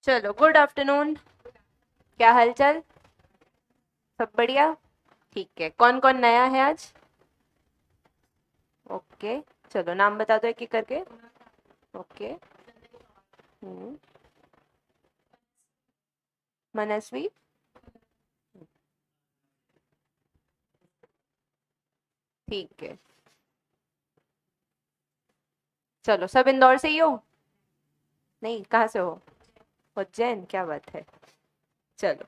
चलो, good afternoon. क्या हालचाल? सब बढ़िया। ठीक है, कौन कौन नया है आज? ओके। चलो, नाम बता दो एक एक करके। ओके। हम्म। मनस्वी। ठीक है। चलो, सब इंदौर से ही हो? नहीं, कहाँ से हो? उज्जैन, क्या बात है। चलो,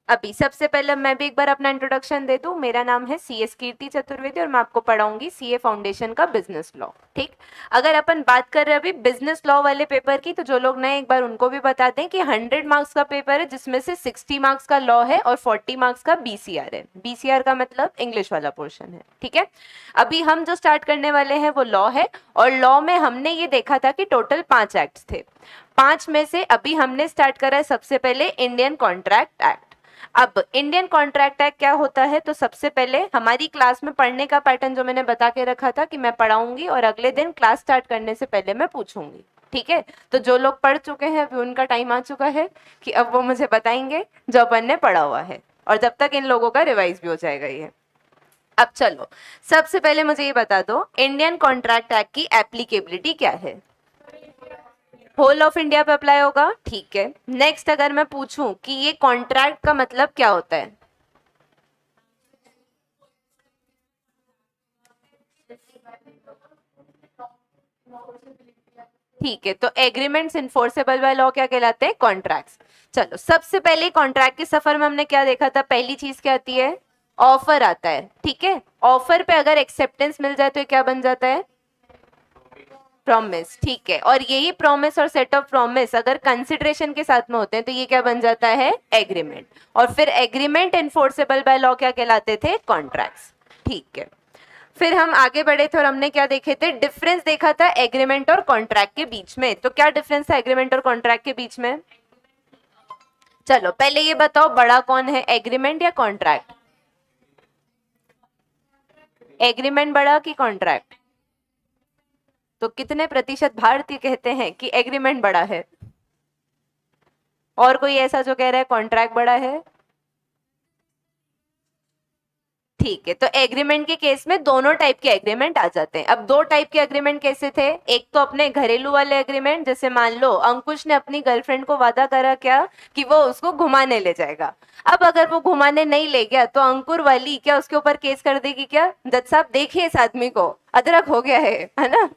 अभी सबसे पहले मैं भी एक बार अपना इंट्रोडक्शन दे दूं। मेरा नाम है CS कीर्ति चतुर्वेदी और मैं आपको पढ़ाऊंगी CA फाउंडेशन का बिजनेस लॉ। ठीक। अगर अपन बात कर रहे हैं अभी बिजनेस लॉ वाले पेपर की, तो जो लोग नए एक बार उनको भी बता दें कि 100 मार्क्स का पेपर है, जिसमें से 60 मार्क्स का लॉ है और 40 मार्क्स का BCR है। BCR का मतलब इंग्लिश वाला पोर्शन है। ठीक है। अभी हम जो स्टार्ट करने वाले हैं वो लॉ है, और लॉ में हमने ये देखा था कि टोटल 5 एक्ट थे। 5 में से अभी हमने स्टार्ट करा है सबसे पहले इंडियन कॉन्ट्रैक्ट एक्ट। अब इंडियन कॉन्ट्रैक्ट एक्ट क्या होता है, तो सबसे पहले हमारी क्लास में पढ़ने का पैटर्न जो मैंने बता के रखा था कि मैं पढ़ाऊंगी और अगले दिन क्लास स्टार्ट करने से पहले मैं पूछूंगी। ठीक है। तो जो लोग पढ़ चुके हैं अभी उनका टाइम आ चुका है कि अब वो मुझे बताएंगे जो अपन ने पढ़ा हुआ है, और जब तक इन लोगों का रिवाइज भी हो जाएगा ये। अब चलो, सबसे पहले मुझे ये बता दो, इंडियन कॉन्ट्रैक्ट एक्ट की एप्लीकेबिलिटी क्या है? होल ऑफ इंडिया पे अप्लाई होगा। ठीक है। नेक्स्ट, अगर मैं पूछूं कि ये कॉन्ट्रैक्ट का मतलब क्या होता है? ठीक है, तो एग्रीमेंट्स इन्फोर्सेबल बाय लॉ क्या कहलाते हैं? कॉन्ट्रैक्ट्स। चलो, सबसे पहले कॉन्ट्रैक्ट के सफर में हमने क्या देखा था? पहली चीज क्या आती है? ऑफर आता है। ठीक है। ऑफर पे अगर एक्सेप्टेंस मिल जाए तो ये क्या बन जाता है? प्रॉमिस। ठीक है। और यही प्रॉमिस और सेट ऑफ प्रॉमिस अगर कंसिडरेशन के साथ में होते हैं तो ये क्या बन जाता है? एग्रीमेंट। और फिर एग्रीमेंट इन्फोर्सेबल बाय लॉ क्या कहलाते थे? कॉन्ट्रैक्ट्स। ठीक है। फिर हम आगे बढ़े थे और हमने क्या देखे थे? डिफरेंस देखा था एग्रीमेंट और कॉन्ट्रैक्ट के बीच में। तो क्या डिफरेंस था एग्रीमेंट और कॉन्ट्रैक्ट के बीच में? चलो, पहले ये बताओ, बड़ा कौन है, एग्रीमेंट या कॉन्ट्रैक्ट? एग्रीमेंट बड़ा कि कॉन्ट्रैक्ट? तो कितने प्रतिशत भारतीय कहते हैं कि एग्रीमेंट बड़ा है? और कोई ऐसा जो कह रहा है कॉन्ट्रैक्ट बड़ा है? ठीक है। तो एग्रीमेंट के केस में दोनों टाइप के एग्रीमेंट आ जाते हैं। अब दो टाइप के एग्रीमेंट कैसे थे? एक तो अपने घरेलू वाले एग्रीमेंट, जैसे मान लो अंकुश ने अपनी गर्लफ्रेंड को वादा करा क्या कि वो उसको घुमाने ले जाएगा। अब अगर वो घुमाने नहीं ले गया तो अंकुर वाली क्या उसके ऊपर केस कर देगी क्या? जज साहब देखिए इस आदमी को, अदरक हो गया है ना।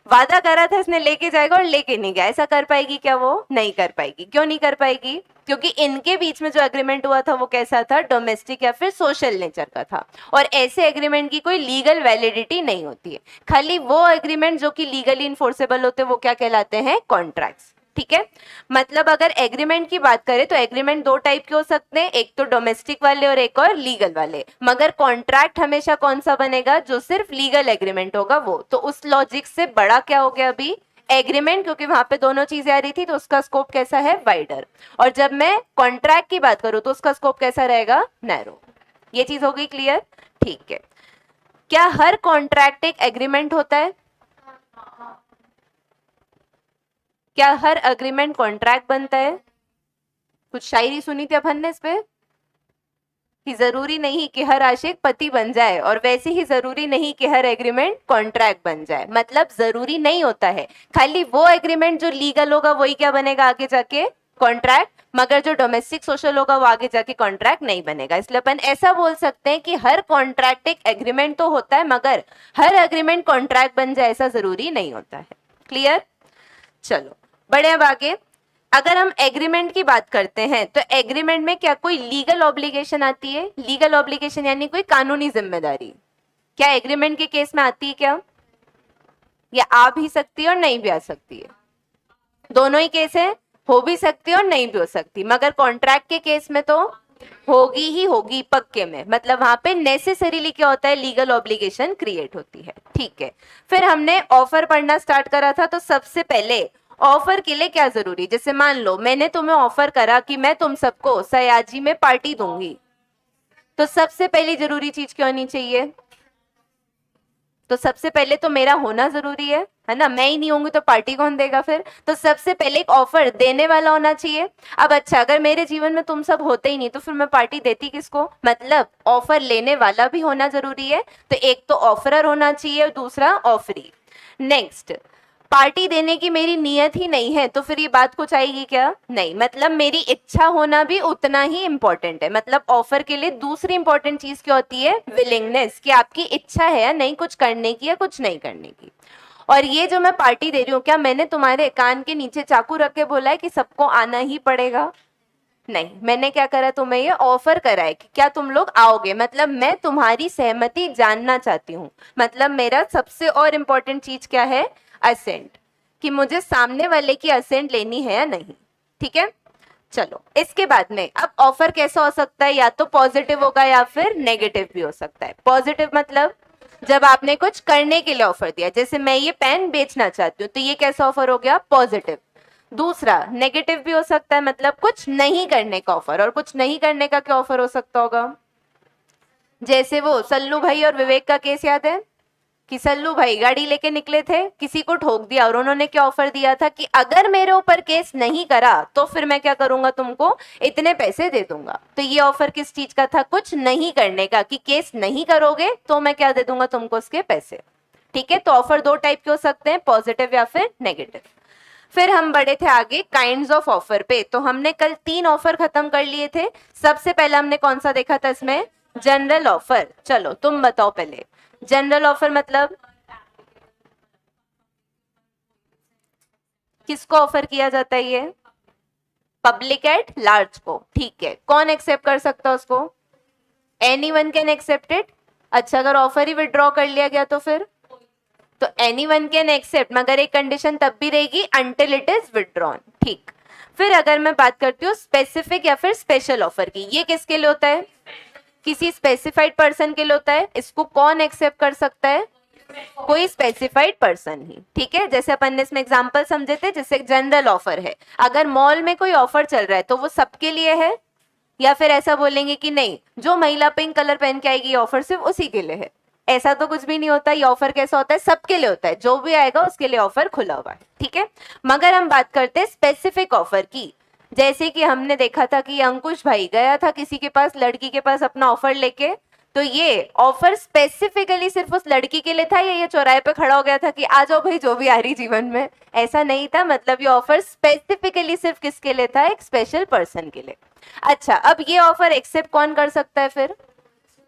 वादा करा था इसने लेके जाएगा और लेके नहीं गया, ऐसा कर पाएगी क्या? वो नहीं कर पाएगी। क्यों नहीं कर पाएगी? क्योंकि इनके बीच में जो एग्रीमेंट हुआ था वो कैसा था? डोमेस्टिक या फिर सोशल नेचर का था। और ऐसे एग्रीमेंट की कोई लीगल वैलिडिटी नहीं होती है। खाली वो एग्रीमेंट जो कि लीगली इन्फोर्सेबल होते हैं वो क्या कहलाते हैं? कॉन्ट्रैक्ट्स। ठीक है। मतलब अगर एग्रीमेंट की बात करें तो एग्रीमेंट दो टाइप के हो सकते हैं, एक तो डोमेस्टिक वाले और एक और लीगल वाले। मगर कॉन्ट्रैक्ट हमेशा कौन सा बनेगा? जो सिर्फ लीगल एग्रीमेंट होगा वो। तो उस लॉजिक से बड़ा क्या हो गया अभी? एग्रीमेंट, क्योंकि वहां पे दोनों चीजें आ रही थी तो उसका स्कोप कैसा है? वाइडर। और जब मैं कॉन्ट्रैक्ट की बात करूं तो उसका स्कोप कैसा रहेगा? नैरो। ये चीज हो गई क्लियर? ठीक है। क्या हर कॉन्ट्रैक्ट एक एग्रीमेंट होता है? क्या हर एग्रीमेंट कॉन्ट्रैक्ट बनता है? कुछ शायरी सुनी थी अपन ने इस पे कि जरूरी नहीं कि हर आशिक पति बन जाए, और वैसे ही जरूरी नहीं कि हर एग्रीमेंट कॉन्ट्रैक्ट बन जाए। मतलब जरूरी नहीं होता है, खाली वो एग्रीमेंट जो लीगल होगा वही क्या बनेगा आगे जाके? कॉन्ट्रैक्ट। मगर जो डोमेस्टिक सोशल होगा वो आगे जाके कॉन्ट्रैक्ट नहीं बनेगा। इसलिए अपन ऐसा बोल सकते हैं कि हर कॉन्ट्रैक्ट एक एग्रीमेंट तो होता है, मगर हर एग्रीमेंट कॉन्ट्रैक्ट बन जाए ऐसा जरूरी नहीं होता है। क्लियर? चलो, बढ़े अब आगे। अगर हम एग्रीमेंट की बात करते हैं तो एग्रीमेंट में क्या कोई लीगल ऑब्लिगेशन आती है? लीगल ऑब्लिगेशन यानी कोई कानूनी जिम्मेदारी क्या एग्रीमेंट के केस में आती है क्या? या आ भी सकती है और नहीं भी आ सकती है? दोनों ही केस है, हो भी सकती है और नहीं भी हो सकती। मगर कॉन्ट्रैक्ट के केस में तो होगी ही होगी पक्के में। मतलब वहां पे नेसेसरीली क्या होता है? लीगल ऑब्लिगेशन क्रिएट होती है। ठीक है। फिर हमने ऑफर पढ़ना स्टार्ट करा था, तो सबसे पहले ऑफर के लिए क्या जरूरी? जैसे मान लो मैंने तुम्हें ऑफर करा कि मैं तुम सबको सयाजी में पार्टी दूंगी, तो सबसे पहली जरूरी चीज क्या होनी चाहिए? तो सबसे पहले तो मेरा होना जरूरी है ना, मैं ही नहीं होंगी तो पार्टी कौन देगा फिर। तो सबसे पहले एक ऑफर देने वाला होना चाहिए। अब अच्छा, अगर मेरे जीवन में तुम सब होते ही नहीं तो फिर मैं पार्टी देती किसको, मतलब ऑफर लेने वाला भी होना जरूरी है। तो एक तो ऑफरर होना चाहिए और दूसरा ऑफरी। नेक्स्ट, पार्टी देने की मेरी नियत ही नहीं है तो फिर ये बात कुछ आएगी क्या, नहीं। मतलब मेरी इच्छा होना भी उतना ही इंपॉर्टेंट है। मतलब ऑफर के लिए दूसरी इंपॉर्टेंट चीज क्या होती है, विलिंगनेस, कि आपकी इच्छा है या नहीं कुछ करने की या कुछ नहीं करने की। और ये जो मैं पार्टी दे रही हूँ, क्या मैंने तुम्हारे कान के नीचे चाकू रख के बोला है कि सबको आना ही पड़ेगा, नहीं। मैंने क्या करा, तुम्हें ये ऑफर करा है कि क्या तुम लोग आओगे। मतलब मैं तुम्हारी सहमति जानना चाहती हूँ। मतलब मेरा सबसे और इम्पोर्टेंट चीज क्या है, असेंट, कि मुझे सामने वाले की असेंट लेनी है या नहीं। ठीक है, चलो इसके बाद में अब ऑफर कैसा हो सकता है, या तो पॉजिटिव होगा या फिर नेगेटिव भी हो सकता है। पॉजिटिव मतलब जब आपने कुछ करने के लिए ऑफर दिया, जैसे मैं ये पेन बेचना चाहती हूँ तो ये कैसा ऑफर हो गया, पॉजिटिव। दूसरा नेगेटिव भी हो सकता है, मतलब कुछ नहीं करने का ऑफर। और कुछ नहीं करने का क्या ऑफर हो सकता होगा, जैसे वो सल्लू भाई और विवेक का केस याद है कि सल्लू भाई गाड़ी लेके निकले थे, किसी को ठोक दिया और उन्होंने क्या ऑफर दिया था कि अगर मेरे ऊपर केस नहीं करा तो फिर मैं क्या करूंगा, तुमको इतने पैसे दे दूंगा। तो ये ऑफर किस चीज का था, कुछ नहीं करने का, कि केस नहीं करोगे तो मैं क्या दे दूंगा तुमको, उसके पैसे। ठीक है, तो ऑफर दो टाइप के हो सकते हैं, पॉजिटिव या फिर नेगेटिव। फिर हम बढ़े थे आगे काइंड्स ऑफ ऑफर पे। तो हमने कल 3 ऑफर खत्म कर लिए थे। सबसे पहले हमने कौन सा देखा था इसमें, जनरल ऑफर। चलो तुम बताओ पहले, जनरल ऑफर मतलब किसको ऑफर किया जाता है, ये पब्लिक एट लार्ज को। ठीक है, कौन एक्सेप्ट कर सकता है उसको, एनीवन कैन एक्सेप्ट इट। अच्छा, अगर ऑफर ही विड्रॉ कर लिया गया तो फिर, तो एनीवन कैन एक्सेप्ट, मगर एक कंडीशन तब भी रहेगी, अंटिल इट इज विड्रॉन। ठीक, फिर अगर मैं बात करती हूँ स्पेसिफिक या फिर स्पेशल ऑफर की, ये किसके लिए होता है, किसी स्पेसिफाइड पर्सन के लिए होता है। इसको कौन एक्सेप्ट कर सकता है, कोई स्पेसिफाइड पर्सन ही। ठीक है, जैसे अपन ने इसमें एग्जांपल समझे थे, जैसे जनरल ऑफर है, अगर मॉल में कोई ऑफर चल रहा है तो वो सबके लिए है, या फिर ऐसा बोलेंगे कि नहीं, जो महिला पिंक कलर पहन के आएगी ये ऑफर सिर्फ उसी के लिए है। ऐसा तो कुछ भी नहीं होता। ये ऑफर कैसा होता है, सबके लिए होता है, जो भी आएगा उसके लिए ऑफर खुला हुआ है। ठीक है, मगर हम बात करते हैं स्पेसिफिक ऑफर की। जैसे कि हमने देखा था कि अंकुश भाई गया था किसी के पास, लड़की के पास अपना ऑफर लेके, तो ये ऑफर स्पेसिफिकली सिर्फ उस लड़की के लिए था, या ये चौराहे पे खड़ा हो गया था कि आ जाओ भाई जो भी आ रही जीवन में, ऐसा नहीं था। मतलब ये ऑफर स्पेसिफिकली सिर्फ किसके लिए था, एक स्पेशल पर्सन के लिए। अच्छा, अब ये ऑफर एक्सेप्ट कौन कर सकता है फिर,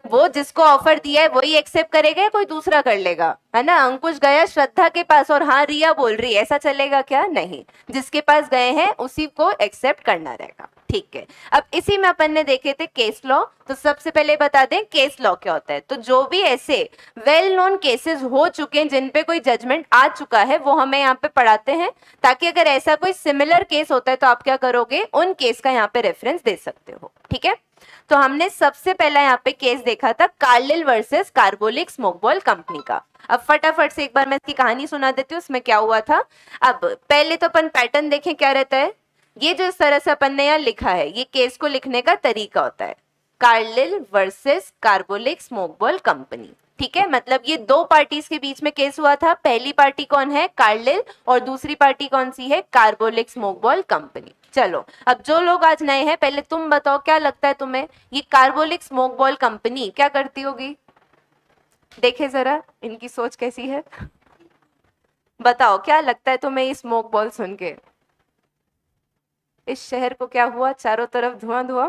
वो जिसको ऑफर दिया है वही एक्सेप्ट करेगा या कोई दूसरा कर लेगा, है ना। अंकुश गया श्रद्धा के पास और हाँ रिया बोल रही है, ऐसा चलेगा क्या, नहीं। जिसके पास गए हैं उसी को एक्सेप्ट करना रहेगा। ठीक है, अब इसी में अपन ने देखे थे केस लॉ। तो सबसे पहले बता दें केस लॉ क्या होता है। तो जो भी ऐसे वेल नोन केसेस हो चुके हैं जिन पे कोई जजमेंट आ चुका है वो हमें यहाँ पे पढ़ाते हैं, ताकि अगर ऐसा कोई सिमिलर केस होता है तो आप क्या करोगे, उन केस का यहाँ पे रेफरेंस दे सकते हो। ठीक है, तो हमने सबसे पहला यहाँ पे केस देखा था कार्लिल वर्सेस कार्बोलिक स्मोकबॉल कंपनी का। अब फटाफट से एक बार मैं इसकी कहानी सुना देती हूँ, उसमें क्या हुआ था। अब पहले तो अपन पैटर्न देखें क्या रहता है। ये जो इस तरह से अपन ने यहाँ लिखा है, ये केस को लिखने का तरीका होता है, कार्लिल वर्सेस कार्बोलिक स्मोकबॉल कंपनी। ठीक है, मतलब ये दो पार्टीज के बीच में केस हुआ था। पहली पार्टी कौन है, कार्लिल, और दूसरी पार्टी कौन सी है, कार्बोलिक स्मोकबॉल कंपनी। चलो, अब जो लोग आज नए हैं पहले तुम बताओ क्या लगता है तुम्हें, ये कार्बोलिक स्मोकबॉल कंपनी क्या करती होगी। देखे जरा इनकी सोच कैसी है, बताओ क्या लगता है तुम्हें ये स्मोक बॉल सुन के। इस शहर को क्या हुआ, चारों तरफ धुआं धुआं,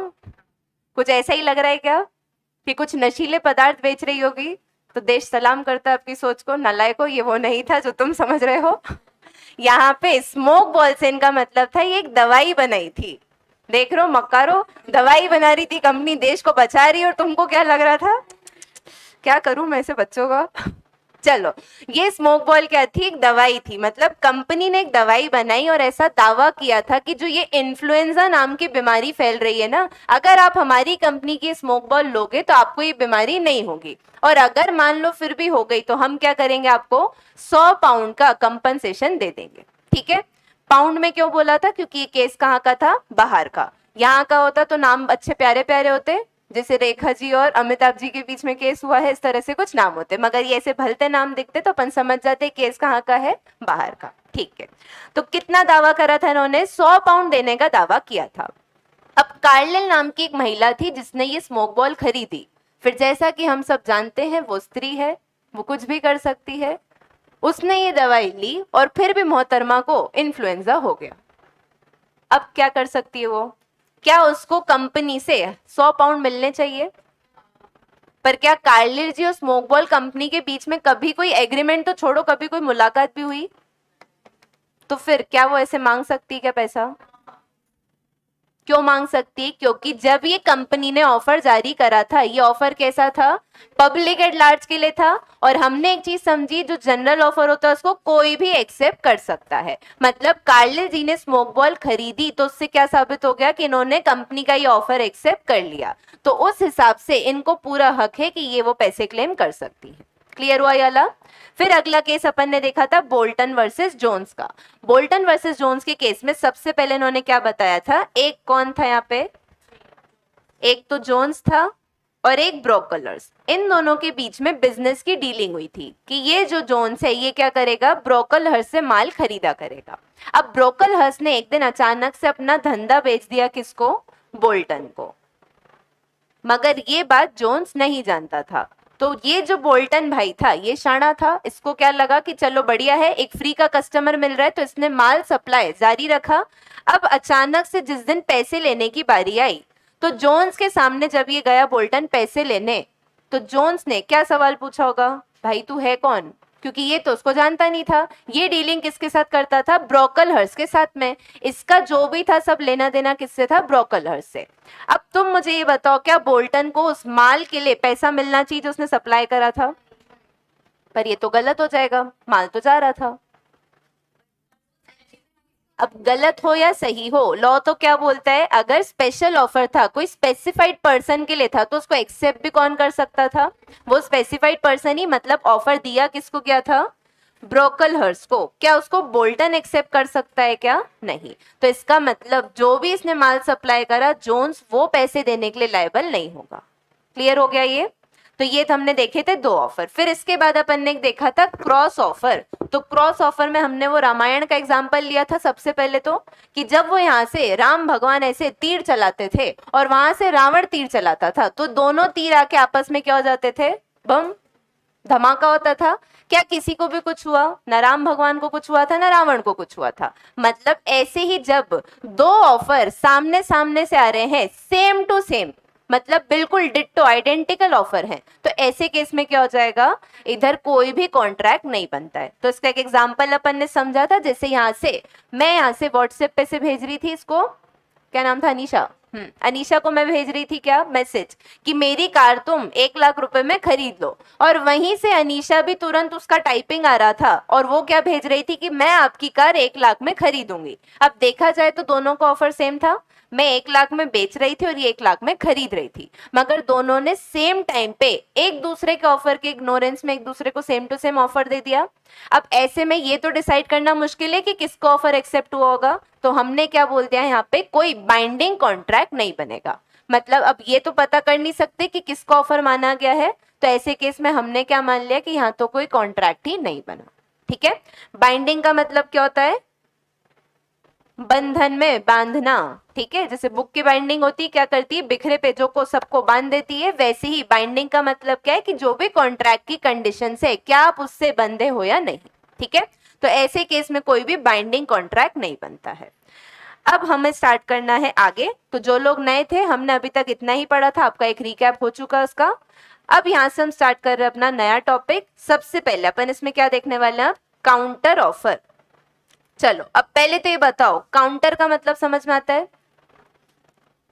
कुछ ऐसा ही लग रहा है क्या कि कुछ नशीले पदार्थ बेच रही होगी। तो देश सलाम करता है आपकी सोच को, नालायको, ये वो नहीं था जो तुम समझ रहे हो। यहाँ पे स्मोक बॉल से इनका मतलब था ये एक दवाई बनाई थी। देख रहे हो मक्कारो, दवाई बना रही थी कंपनी, देश को बचा रही, और तुमको क्या लग रहा था, क्या करूं मैं ऐसे बच्चों का। चलो, ये स्मोक बॉल क्या थी, एक दवाई थी। मतलब कंपनी ने एक दवाई बनाई और ऐसा दावा किया था कि जो ये इन्फ्लुएंजा नाम की बीमारी फैल रही है ना, अगर आप हमारी कंपनी की स्मोक बॉल लोगे तो आपको ये बीमारी नहीं होगी, और अगर मान लो फिर भी हो गई तो हम क्या करेंगे, आपको 100 पाउंड का कंपनसेशन दे देंगे। ठीक है, पाउंड में क्यों बोला था, क्योंकि ये केस कहाँ का था, बाहर का। यहाँ का होता तो नाम अच्छे प्यारे प्यारे होते, जैसे रेखा जी और अमिताभ जी के बीच में केस हुआ है, इस तरह से कुछ नाम होते, मगर ये ऐसे भलते नाम दिखते तो अपन समझ जाते केस कहाँ का है, बाहर का। ठीक है, तो कितना दावा करा था इन्होंने? 100 पाउंड देने का दावा किया था। अब कार्लिल नाम की एक महिला थी जिसने ये स्मोक बॉल खरीदी। फिर जैसा कि हम सब जानते हैं वो स्त्री है, वो कुछ भी कर सकती है। उसने ये दवाई ली और फिर भी मोहतरमा को इन्फ्लुएंजा हो गया। अब क्या कर सकती है वो? क्या उसको कंपनी से 100 पाउंड मिलने चाहिए? पर क्या कार्लिल जी और स्मोक बॉल कंपनी के बीच में कभी कोई एग्रीमेंट तो छोड़ो, कभी कोई मुलाकात भी हुई? तो फिर क्या वो ऐसे मांग सकती है क्या पैसा? क्यों मांग सकती है? क्योंकि जब ये कंपनी ने ऑफर जारी करा था, ये ऑफर कैसा था? पब्लिक एट लार्ज के लिए था। और हमने एक चीज समझी, जो जनरल ऑफर होता है उसको कोई भी एक्सेप्ट कर सकता है। मतलब कार्लिल जी ने स्मोक बॉल खरीदी तो उससे क्या साबित हो गया कि इन्होंने कंपनी का ये ऑफर एक्सेप्ट कर लिया। तो उस हिसाब से इनको पूरा हक है कि ये वो पैसे क्लेम कर सकती है। क्लियर हुआ ये वाला? फिर अगला केस अपन ने देखा था बोल्टन वर्सेस जोन्स का। बोल्टन वर्सेस जोन्स के केस में सबसे पहले इन्होंने क्या बताया था? एक कौन था यहाँ पे? एक तो जोन्स था और एक ब्रोकलर्स। इन दोनों के बीच में बिजनेस की डीलिंग हुई थी कि ये जो जोन्स है ये क्या करेगा? ब्रोकलहर्स से माल खरीदा करेगा। अब ब्रोकलहर्स ने एक दिन अचानक से अपना धंधा बेच दिया, किसको? बोल्टन को। मगर ये बात जोन्स नहीं जानता था। तो ये जो बोल्टन भाई था ये शाना था, इसको क्या लगा कि चलो बढ़िया है, एक फ्री का कस्टमर मिल रहा है, तो इसने माल सप्लाई जारी रखा। अब अचानक से जिस दिन पैसे लेने की बारी आई तो जोन्स के सामने जब ये गया बोल्टन पैसे लेने, तो जोन्स ने क्या सवाल पूछा होगा? भाई तू है कौन? क्योंकि ये तो उसको जानता नहीं था। ये डीलिंग किसके साथ करता था? ब्रोकलहर्स के साथ में। इसका जो भी था सब लेना देना किससे था? ब्रोकलहर्स से। अब तुम मुझे ये बताओ, क्या बोल्टन को उस माल के लिए पैसा मिलना चाहिए जो उसने सप्लाई करा था? पर ये तो गलत हो जाएगा, माल तो जा रहा था। अब गलत हो या सही हो, लॉ तो क्या बोलता है? अगर स्पेशल ऑफर था, कोई स्पेसिफाइड पर्सन के लिए था, तो उसको एक्सेप्ट भी कौन कर सकता था? वो स्पेसिफाइड पर्सन ही। मतलब ऑफर दिया किसको गया था? ब्रोकलहर्स को। क्या उसको बोल्टन एक्सेप्ट कर सकता है क्या? नहीं। तो इसका मतलब जो भी इसने माल सप्लाई करा, जोन्स वो पैसे देने के लिए लायबल नहीं होगा। क्लियर हो गया ये? तो ये तो हमने देखे थे 2 ऑफर। फिर इसके बाद अपन ने देखा था क्रॉस ऑफर। तो क्रॉस ऑफर में हमने वो रामायण का एग्जाम्पल लिया था सबसे पहले, तो कि जब वो यहाँ से राम भगवान ऐसे तीर चलाते थे और वहां से रावण तीर चलाता था, तो दोनों तीर आके आपस में क्या हो जाते थे? बम धमाका होता था। क्या किसी को भी कुछ हुआ? न राम भगवान को कुछ हुआ था, न रावण को कुछ हुआ था। मतलब ऐसे ही जब 2 ऑफर सामने सामने से आ रहे हैं, सेम टू सेम, मतलब बिल्कुल डिट्टो आइडेंटिकल ऑफर है, तो ऐसे केस में क्या हो जाएगा? इधर कोई भी कॉन्ट्रैक्ट नहीं बनता है। तो इसका एक एग्जांपल अपन ने समझा था, जैसे यहाँ से मैं यहाँ से व्हाट्सएप पे से भेज रही थी इसको, क्या नाम था? अनीशा। अनीशा को मैं भेज रही थी क्या मैसेज कि मेरी कार तुम 1 लाख रुपए में खरीद लो, और वहीं से अनीशा भी तुरंत उसका टाइपिंग आ रहा था और वो क्या भेज रही थी कि मैं आपकी कार 1 लाख में खरीदूंगी। अब देखा जाए तो दोनों का ऑफर सेम था। मैं 1 लाख में बेच रही थी और ये 1 लाख में खरीद रही थी, मगर दोनों ने सेम टाइम पे एक दूसरे के ऑफर के इग्नोरेंस में एक दूसरे को सेम टू सेम ऑफर दे दिया। अब ऐसे में ये तो डिसाइड करना मुश्किल है कि किसको ऑफर एक्सेप्ट हुआ होगा। तो हमने क्या बोल दिया यहाँ पे? कोई बाइंडिंग कॉन्ट्रैक्ट नहीं बनेगा। मतलब अब ये तो पता कर नहीं सकते कि किसको ऑफर माना गया है, तो ऐसे केस में हमने क्या मान लिया कि यहाँ तो कोई कॉन्ट्रैक्ट ही नहीं बना। ठीक है, बाइंडिंग का मतलब क्या होता है? बंधन में बांधना। ठीक है, जैसे बुक की बाइंडिंग होती है, क्या करती है? बिखरे पेजों को सबको बांध देती है। वैसे ही बाइंडिंग का मतलब क्या है? कि जो भी कॉन्ट्रैक्ट की कंडीशन है, क्या आप उससे बंधे हो या नहीं। ठीक है, तो ऐसे केस में कोई भी बाइंडिंग कॉन्ट्रैक्ट नहीं बनता है। अब हमें स्टार्ट करना है आगे। तो जो लोग नए थे, हमने अभी तक इतना ही पढ़ा था, आपका एक रिकैप हो चुका उसका। अब यहाँ से हम स्टार्ट कर रहे हैं अपना नया टॉपिक। सबसे पहले अपन इसमें क्या देखने वाले हैं? Counter offer. चलो अब पहले तो ये बताओ, काउंटर का मतलब समझ में आता है?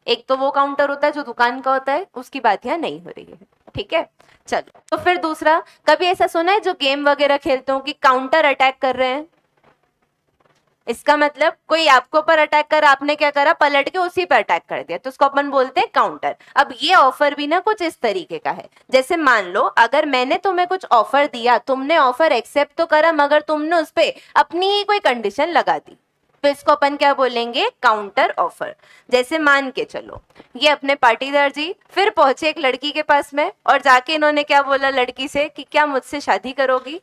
एक तो वो काउंटर होता है जो दुकान का होता है, उसकी बात यहाँ नहीं हो रही है। ठीक है, चलो तो फिर दूसरा, कभी ऐसा सुना है जो गेम वगैरह खेलते हो कि काउंटर अटैक कर रहे हैं? इसका मतलब कोई आपको पर अटैक कर, आपने क्या करा? पलट के उसी पर अटैक कर दिया, तो उसको अपन बोलते हैं काउंटर। अब ये ऑफर भी ना कुछ इस तरीके का है, जैसे मान लो अगर मैंने तुम्हें कुछ ऑफर दिया, तुमने ऑफर एक्सेप्ट तो करा, मगर तुमने उस पर अपनी ही कोई कंडीशन लगा दी। तो इसको अपन क्या बोलेंगे, काउंटर ऑफर। जैसे मान के चलो ये अपने पाटीदार जी फिर पहुंचे एक लड़की के पास में और जाके इन्होंने क्या बोला लड़की से कि क्या मुझसे शादी करोगी।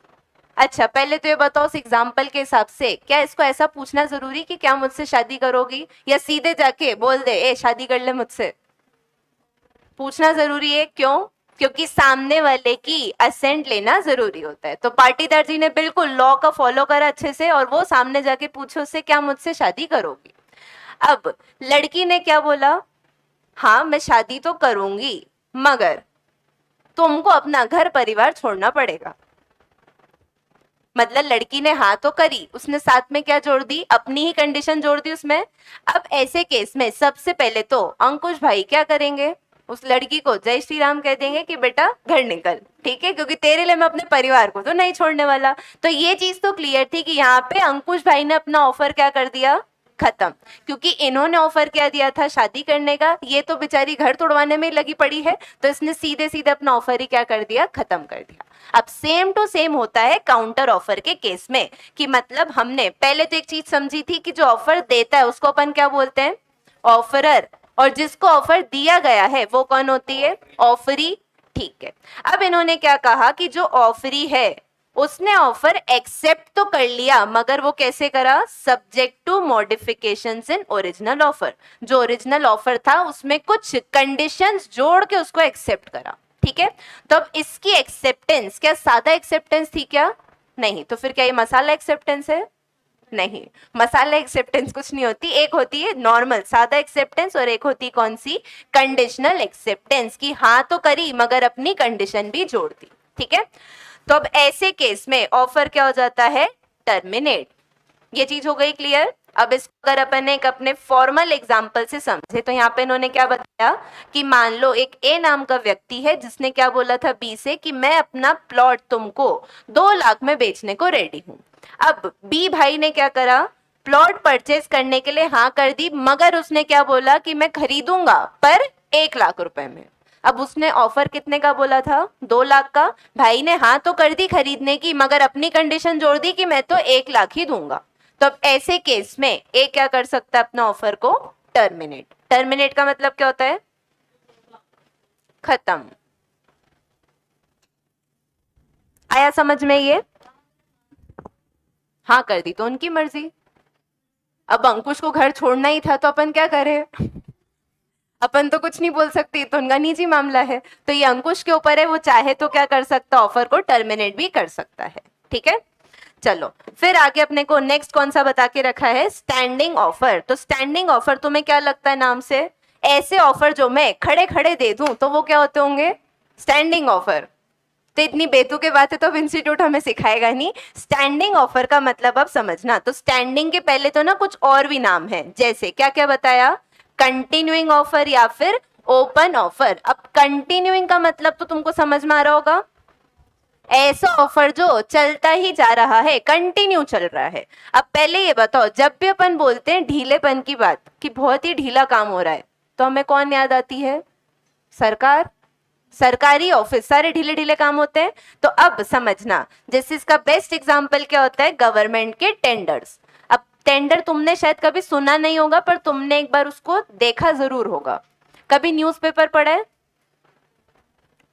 अच्छा पहले तो ये बताओ इस एग्जाम्पल के हिसाब से क्या इसको ऐसा पूछना जरूरी कि क्या मुझसे शादी करोगी, या सीधे जाके बोल दे ए शादी कर ले मुझसे। पूछना जरूरी है, क्यों? क्योंकि सामने वाले की असेंट लेना जरूरी होता है। तो पाटीदार जी ने बिल्कुल लॉ का फॉलो करा अच्छे से और वो सामने जाके पूछो उससे क्या मुझसे शादी करोगी। अब लड़की ने क्या बोला, हाँ मैं शादी तो करूंगी मगर तुमको अपना घर परिवार छोड़ना पड़ेगा। मतलब लड़की ने हाँ तो करी, उसने साथ में क्या जोड़ दी, अपनी ही कंडीशन जोड़ दी उसमें। अब ऐसे केस में सबसे पहले तो अंकुश भाई क्या करेंगे, उस लड़की को जय श्री राम कह देंगे कि बेटा घर निकल, ठीक है, क्योंकि तेरे लिए मैं अपने परिवार को तो नहीं छोड़ने वाला। तो ये चीज तो क्लियर थी कि यहाँ पे अंकुश भाई ने अपना ऑफर क्या कर दिया, खत्म, क्योंकि इन्होंने ऑफर क्या दिया था, शादी करने का। ये तो बेचारी घर तोड़वाने में लगी पड़ी है, तो इसने सीधे सीधे अपना ऑफर ही क्या कर दिया, खत्म कर दिया। अब सेम टू सेम होता है काउंटर ऑफर के केस में, कि मतलब हमने पहले तो एक चीज समझी थी कि जो ऑफर देता है उसको अपन क्या बोलते हैं, ऑफरर, और जिसको ऑफर दिया गया है वो कौन होती है, ऑफरी। ठीक है, अब इन्होंने क्या कहा कि जो ऑफरी है उसने ऑफर एक्सेप्ट तो कर लिया, मगर वो कैसे करा, subject to modifications in original offer. जो ओरिजिनल ऑफर था उसमें कुछ कंडीशंस जोड़ के उसको एक्सेप्ट करा, ठीक है। तो अब इसकी एक्सेप्टेंस क्या सादा एक्सेप्टेंस थी क्या, नहीं, तो फिर क्या ये मसाला एक्सेप्टेंस है, नहीं, मसाला एक्सेप्टेंस कुछ नहीं होती। एक होती है नॉर्मल सादा एक्सेप्टेंस और एक होती कौन सी, कंडीशनल एक्सेप्टेंस, की हाँ तो करी मगर अपनी कंडीशन भी जोड़ दी, ठीक है। तो अब ऐसे केस में ऑफर क्या हो जाता है, टर्मिनेट। ये चीज हो गई क्लियर। अब इसको अगर अपन एक अपने फॉर्मल एग्जाम्पल से समझे तो यहाँ पे इन्होंने क्या बताया कि मान लो एक ए नाम का व्यक्ति है जिसने क्या बोला था बी से कि मैं अपना प्लॉट तुमको 2 लाख में बेचने को रेडी हूं। अब बी भाई ने क्या करा, प्लॉट परचेज करने के लिए हाँ कर दी, मगर उसने क्या बोला कि मैं खरीदूंगा पर 1 लाख रुपए में। अब उसने ऑफर कितने का बोला था, 2 लाख का। भाई ने हाँ तो कर दी खरीदने की, मगर अपनी कंडीशन जोड़ दी कि मैं तो 1 लाख ही दूंगा। तो अब ऐसे केस में ए क्या कर सकता है, अपना ऑफर को टर्मिनेट। टर्मिनेट का मतलब क्या होता है, खत्म। आया समझ में ये, हाँ कर दी तो उनकी मर्जी। अब अंकुश को घर छोड़ना ही था तो अपन क्या करें, अपन तो कुछ नहीं बोल सकती, तो उनका निजी मामला है। तो ये अंकुश के ऊपर है, वो चाहे तो क्या कर सकता, ऑफर को टर्मिनेट भी कर सकता है, ठीक है। चलो फिर आगे अपने को नेक्स्ट कौन सा बता के रखा है, स्टैंडिंग ऑफर। तो स्टैंडिंग ऑफर तुम्हें क्या लगता है नाम से, ऐसे ऑफर जो मैं खड़े खड़े दे दूं तो वो क्या होते होंगे, स्टैंडिंग ऑफर। तो इतनी बेतुके बातें तो अब इंस्टीट्यूट हमें सिखाएगा नहीं। स्टैंडिंग ऑफर का मतलब अब समझना। तो स्टैंडिंग के पहले तो ना कुछ और भी नाम है, जैसे क्या क्या बताया, कंटिन्यूइंग ऑफर या फिर ओपन ऑफर। अब कंटिन्यूइंग का मतलब तो तुमको समझ में आ रहा होगा, ऐसा ऑफर जो चलता ही जा रहा है, कंटिन्यू चल रहा है। अब पहले ये बताओ, जब भी अपन बोलते हैं ढीलेपन की बात कि बहुत ही ढीला काम हो रहा है, तो हमें कौन याद आती है, सरकार, सरकारी ऑफिस, सारे ढीले ढीले काम होते हैं। तो अब समझना, जैसे इसका बेस्ट एग्जांपल क्या होता है, गवर्नमेंट के टेंडर्स। अब टेंडर तुमने शायद कभी सुना नहीं होगा, पर तुमने एक बार उसको देखा जरूर होगा। कभी न्यूज़पेपर पढ़ा है,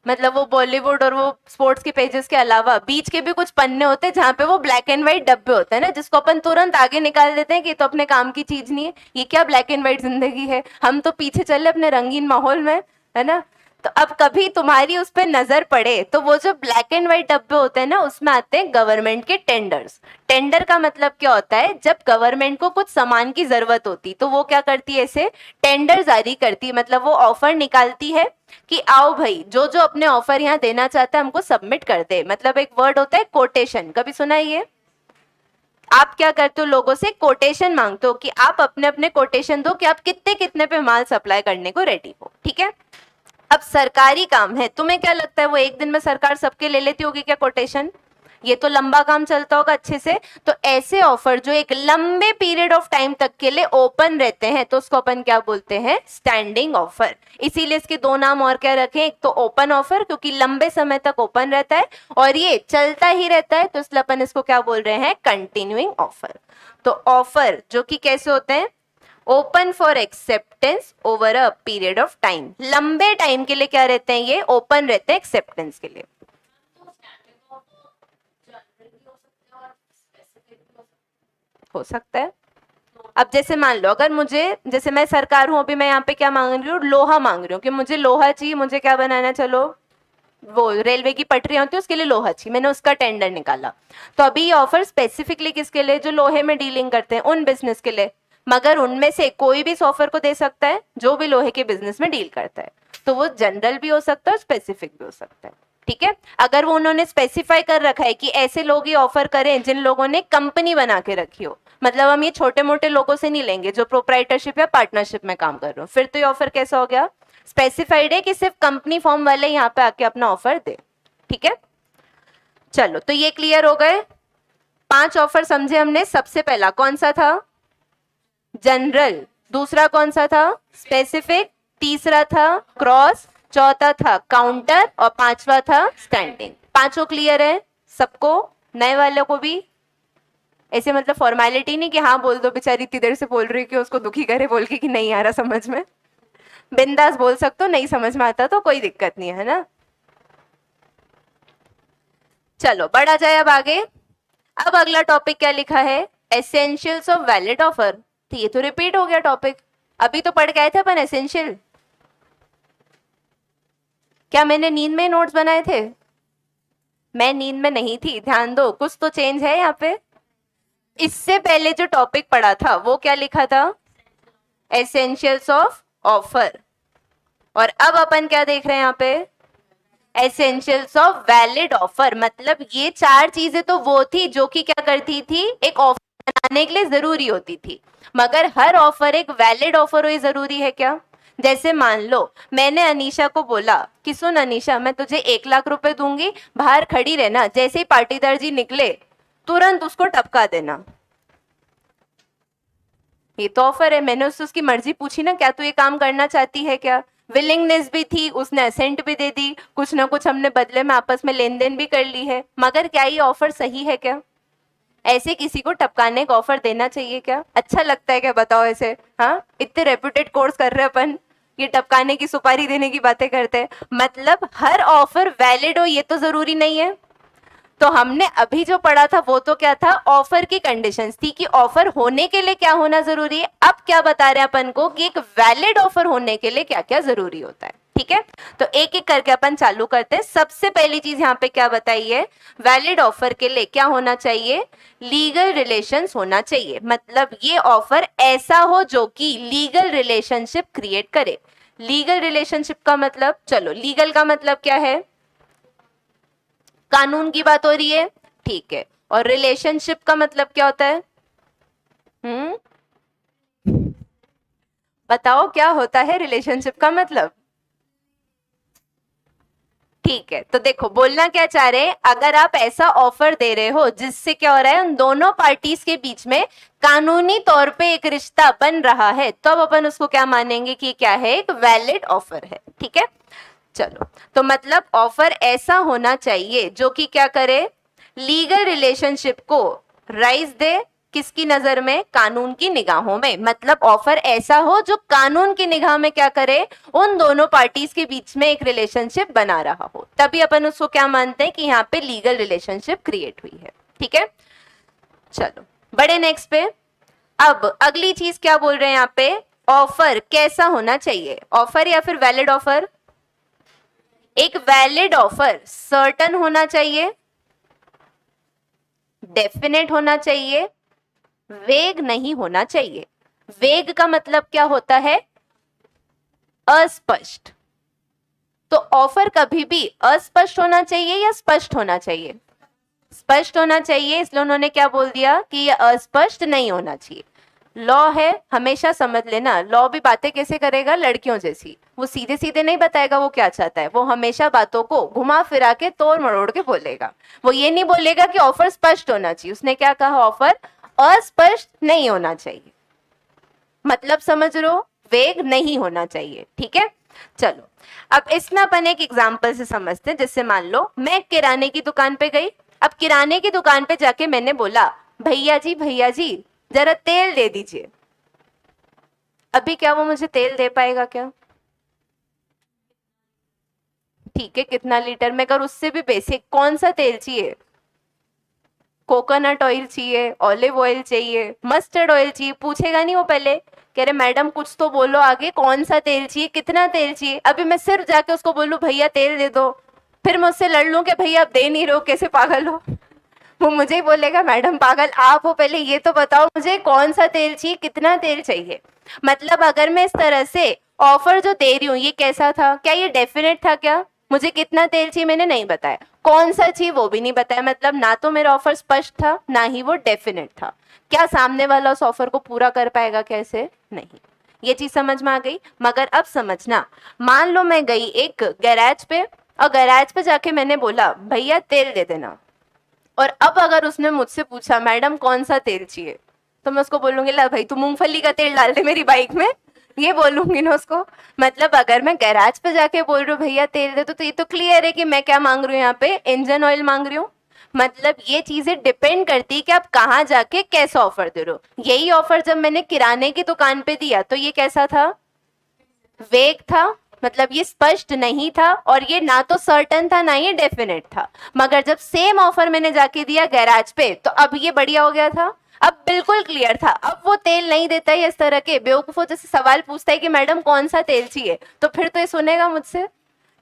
मतलब वो बॉलीवुड और वो स्पोर्ट्स के पेजेस के अलावा बीच के भी कुछ पन्ने होते हैं जहाँ पे वो ब्लैक एंड व्हाइट डब्बे होते हैं ना, जिसको अपन तुरंत आगे निकाल देते हैं कि तो अपने काम की चीज नहीं है, ये क्या ब्लैक एंड व्हाइट जिंदगी है, हम तो पीछे चले अपने रंगीन माहौल में, है ना। तो अब कभी तुम्हारी उस पर नजर पड़े तो वो जो ब्लैक एंड व्हाइट डब्बे होते हैं ना, उसमें आते हैं गवर्नमेंट के टेंडर्स। टेंडर का मतलब क्या होता है, जब गवर्नमेंट को कुछ सामान की जरूरत होती तो वो क्या करती है, ऐसे टेंडर जारी करती है, मतलब वो ऑफर निकालती है कि आओ भाई जो जो अपने ऑफर यहाँ देना चाहता है हमको सबमिट कर दे। मतलब एक वर्ड होता है कोटेशन, कभी सुना है ये, आप क्या करते हो, लोगों से कोटेशन मांगते हो कि आप अपने अपने कोटेशन दो कि आप कितने कितने पे माल सप्लाई करने को रेडी हो, ठीक है। अब सरकारी काम है, तुम्हें क्या लगता है वो एक दिन में सरकार सबके ले लेती होगी क्या कोटेशन, ये तो लंबा काम चलता होगा अच्छे से। तो ऐसे ऑफर जो एक लंबे पीरियड ऑफ टाइम तक के लिए ओपन रहते हैं तो उसको अपन क्या बोलते हैं, स्टैंडिंग ऑफर। इसीलिए इसके दो नाम और क्या रखें, एक तो ओपन ऑफर क्योंकि लंबे समय तक ओपन रहता है, और ये चलता ही रहता है तो इसलिए अपन इसको क्या बोल रहे हैं, कंटिन्यूइंग ऑफर। तो ऑफर जो कि कैसे होते हैं, open for acceptance over a period of time, लंबे टाइम के लिए क्या रहते हैं, ये ओपन रहते हैं एक्सेप्टेंस के लिए। हो सकता है। अब जैसे मान लो अगर मुझे, जैसे मैं सरकार हूं, अभी मैं यहाँ पे क्या मांग रही हूँ, लोहा मांग रही हूँ कि मुझे लोहा चाहिए, मुझे क्या बनाना, चलो वो रेलवे की पटरियां होती है उसके लिए लोहा चाहिए, मैंने उसका टेंडर निकाला। तो अभी ये ऑफर स्पेसिफिकली किसके लिए, जो लोहे में डीलिंग करते हैं उन बिजनेस के लिए, मगर उनमें से कोई भी इस ऑफर को दे सकता है जो भी लोहे के बिजनेस में डील करता है। तो वो जनरल भी हो सकता है और स्पेसिफिक भी हो सकता है। ठीक है, अगर वो उन्होंने स्पेसिफाई कर रखा है कि ऐसे लोग ही ऑफर करें जिन लोगों ने कंपनी बना के रखी हो, मतलब हम ये छोटे मोटे लोगों से नहीं लेंगे जो प्रोप्राइटरशिप या पार्टनरशिप में काम कर रहे हो, फिर तो ये ऑफर कैसा हो गया, स्पेसिफाइड है कि सिर्फ कंपनी फॉर्म वाले यहाँ पे आके अपना ऑफर दे। ठीक है, चलो तो ये क्लियर हो गए, 5 ऑफर समझे हमने। सबसे पहला कौन सा था, जनरल, दूसरा कौन सा था, स्पेसिफिक, तीसरा था क्रॉस, चौथा था काउंटर और पांचवा था स्टैंडिंग। पांचों क्लियर है सबको, नए वालों को भी? ऐसे मतलब फॉर्मेलिटी नहीं कि हाँ बोल दो, बेचारी इतनी देर से बोल रही कि उसको दुखी करे बोल के कि नहीं आ रहा समझ में, बिंदास बोल सकते हो, नहीं समझ में आता तो कोई दिक्कत नहीं है ना। चलो बढ़ा जाए अब आगे। अब अगला टॉपिक क्या लिखा है, एसेंशियल्स ऑफ वैलिड ऑफर। तो ये तो रिपीट हो गया टॉपिक, अभी तो पढ़ के आए थे अपन एसेंशियल। क्या मैंने नींद में नोट्स बनाए थे? मैं नींद में नहीं थी, ध्यान दो, कुछ तो चेंज है यहाँ पे। इससे पहले जो टॉपिक पढ़ा था वो क्या लिखा था, एसेंशियल्स ऑफ ऑफर, और अब अपन क्या देख रहे हैं यहाँ पे, एसेंशियल्स ऑफ वैलिड ऑफर। मतलब ये 4 चीजें तो वो थी जो कि क्या करती थी, एक ऑफर बनाने के लिए जरूरी होती थी, मगर हर ऑफर एक वैलिड ऑफर हो ये जरूरी है क्या? जैसे मान लो मैंने अनीशा को बोला कि सुन अनीशा मैं तुझे 1 लाख रुपए दूंगी, बाहर खड़ी रहना, जैसे ही पाटीदार जी निकले तुरंत उसको टपका देना, ये तो ऑफर है। मैंने उससे उसकी मर्जी पूछी ना, क्या तू ये काम करना चाहती है क्या, विलिंगनेस भी थी, उसने असेंट भी दे दी, कुछ ना कुछ हमने बदले में आपस में लेन देन भी कर ली है, मगर क्या ये ऑफर सही है क्या? ऐसे किसी को टपकाने का ऑफर देना चाहिए क्या? अच्छा लगता है क्या, बताओ ऐसे? हाँ, इतने रेप्यूटेड कोर्स कर रहे अपन, ये टपकाने की सुपारी देने की बातें करते हैं। मतलब हर ऑफर वैलिड हो ये तो जरूरी नहीं है। तो हमने अभी जो पढ़ा था वो तो क्या था, ऑफर की कंडीशंस थी कि ऑफर होने के लिए क्या होना जरूरी है। अब क्या बता रहे हैं अपन को कि एक वैलिड ऑफर होने के लिए क्या क्या जरूरी होता है। ठीक है, तो एक एक करके अपन चालू करते हैं। सबसे पहली चीज यहाँ पे क्या बताई है, वैलिड ऑफर के लिए क्या होना चाहिए, लीगल रिलेशंस होना चाहिए। मतलब ये ऑफर ऐसा हो जो कि लीगल रिलेशनशिप क्रिएट करे। लीगल रिलेशनशिप का मतलब, चलो लीगल का मतलब क्या है, कानून की बात हो रही है, ठीक है। और रिलेशनशिप का मतलब क्या होता है, बताओ क्या होता है रिलेशनशिप का मतलब? ठीक है, तो देखो बोलना क्या चाह रहे हैं, अगर आप ऐसा ऑफर दे रहे हो जिससे क्या हो रहा है, उन दोनों पार्टीज के बीच में कानूनी तौर पे एक रिश्ता बन रहा है, तो अब अपन उसको क्या मानेंगे कि क्या है, एक वैलिड ऑफर है। ठीक है, चलो तो मतलब ऑफर ऐसा होना चाहिए जो कि क्या करे, लीगल रिलेशनशिप को राइज दे, किसकी नजर में, कानून की निगाहों में। मतलब ऑफर ऐसा हो जो कानून की निगाह में क्या करे, उन दोनों पार्टीज के बीच में एक रिलेशनशिप बना रहा हो, तभी अपन उसको क्या मानते हैं कि यहाँ पे लीगल रिलेशनशिप क्रिएट हुई है। ठीक है, चलो बड़े नेक्स्ट पे। अब अगली चीज क्या बोल रहे हैं यहाँ पे, ऑफर कैसा होना चाहिए, ऑफर या फिर वैलिड ऑफर। एक वैलिड ऑफर सर्टन होना चाहिए, डेफिनेट होना चाहिए, वेग नहीं होना चाहिए। वेग का मतलब क्या होता है, अस्पष्ट। तो ऑफर कभी भी अस्पष्ट होना चाहिए या स्पष्ट होना चाहिए, स्पष्ट होना चाहिए, इसलिए उन्होंने क्या बोल दिया कि यह अस्पष्ट नहीं होना चाहिए। लॉ है, हमेशा समझ लेना, लॉ भी बातें कैसे करेगा, लड़कियों जैसी। वो सीधे सीधे नहीं बताएगा वो क्या चाहता है, वो हमेशा बातों को घुमा फिरा के तोड़ मरोड़ के बोलेगा। वो ये नहीं बोलेगा कि ऑफर स्पष्ट होना चाहिए, उसने क्या कहा, ऑफर अस्पष्ट नहीं होना चाहिए। मतलब समझ रहे हो, वेग नहीं होना चाहिए, ठीक है। चलो अब इसमें अपन एक एग्जाम्पल से समझते हैं। जैसे मान लो मैं किराने की दुकान पे गई। अब किराने की दुकान पे जाके मैंने बोला, भैया जी जरा तेल दे दीजिए। अभी क्या वो मुझे तेल दे पाएगा क्या? ठीक है, कितना लीटर में? अगर उससे भी बेसिक, कौन सा तेल चाहिए? कोकोनट ऑयल चाहिए, ऑलिव ऑयल चाहिए, मस्टर्ड ऑयल चाहिए? पूछेगा नहीं वो पहले, कह रहे मैडम कुछ तो बोलो आगे, कौन सा तेल चाहिए, कितना तेल चाहिए? अभी मैं सिर्फ जाके उसको बोलूं भैया तेल दे दो, फिर मैं उससे लड़ लूं कि भैया आप दे नहीं रहे हो, कैसे पागल हो? वो मुझे ही बोलेगा मैडम पागल आप हो, पहले ये तो बताओ मुझे कौन सा तेल चाहिए, कितना तेल चाहिए। मतलब अगर मैं इस तरह से ऑफर जो दे रही हूँ ये कैसा था, क्या ये डेफिनेट था? क्या मुझे कितना तेल चाहिए मैंने नहीं बताया, कौन सा चाहिए वो भी नहीं बताया। मतलब ना तो मेरा ऑफर स्पष्ट था, ना ही वो डेफिनेट था। क्या सामने वाला उस ऑफर को पूरा कर पाएगा? कैसे नहीं। ये चीज समझ में आ गई। मगर अब समझना, मान लो मैं गई एक गैराज पे, और गैराज पे जाके मैंने बोला भैया तेल दे देना। और अब अगर उसने मुझसे पूछा मैडम कौन सा तेल चाहिए, तो मैं उसको बोलूंगी ला भाई तू मूंगफली का तेल डाल दे मेरी बाइक में, ये बोलूंगी ना उसको। मतलब अगर मैं गैराज पे जाके बोल रही हूँ भैया तेल दे, तो ये तो क्लियर है कि मैं क्या मांग रही हूँ, यहाँ पे इंजन ऑयल मांग रही हूँ। मतलब ये चीजें डिपेंड करती है कि आप कहाँ जाके कैसा ऑफर दे रहे हो। यही ऑफर जब मैंने किराने की दुकान पे दिया तो ये कैसा था, वेग था। मतलब ये स्पष्ट नहीं था, और ये ना तो सर्टन था ना ये डेफिनेट था। मगर जब सेम ऑफर मैंने जाके दिया गैराज पे, तो अब ये बढ़िया हो गया था, अब बिल्कुल क्लियर था। अब वो तेल नहीं देता है इस तरह के बेवकूफों जैसे सवाल पूछता है कि मैडम कौन सा तेल चाहिए, तो फिर तो ये सुनेगा मुझसे,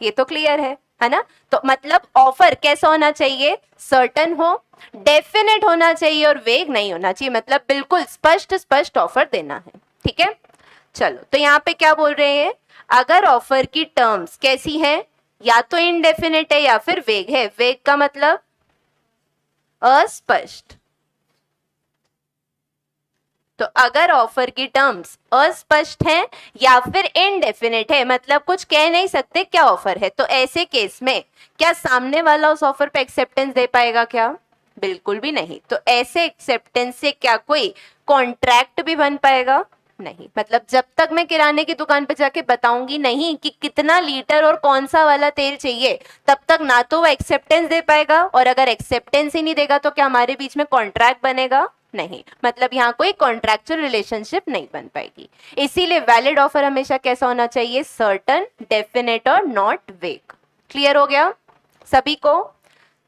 ये तो क्लियर है ना। तो मतलब ऑफर कैसा होना चाहिए, सर्टन हो, डेफिनेट होना चाहिए, और वेग नहीं होना चाहिए। मतलब बिल्कुल स्पष्ट स्पष्ट ऑफर देना है, ठीक है। चलो तो यहाँ पे क्या बोल रहे हैं, अगर ऑफर की टर्म्स कैसी हैं, या तो इनडेफिनेट है या फिर वेग है। वेग का मतलब अस्पष्ट। तो अगर ऑफर की टर्म्स अस्पष्ट हैं या फिर इनडेफिनेट है, मतलब कुछ कह नहीं सकते क्या ऑफर है, तो ऐसे केस में क्या सामने वाला उस ऑफर पे एक्सेप्टेंस दे पाएगा? क्या बिल्कुल भी नहीं। तो ऐसे एक्सेप्टेंस से क्या कोई कॉन्ट्रैक्ट भी बन पाएगा? नहीं। मतलब जब तक मैं किराने की दुकान पे जाके बताऊंगी नहीं कि कितना लीटर और कौन सा वाला तेल चाहिए, तब तक ना तो वो एक्सेप्टेंस दे पाएगा, और अगर एक्सेप्टेंस ही नहीं देगा तो क्या हमारे बीच में कॉन्ट्रैक्ट बनेगा? नहीं। मतलब यहाँ कोई कॉन्ट्रैक्चुअल रिलेशनशिप नहीं बन पाएगी। इसीलिए वैलिड ऑफर हमेशा कैसा होना चाहिए, सर्टन, डेफिनेट और नॉट वेग। क्लियर हो गया सभी को?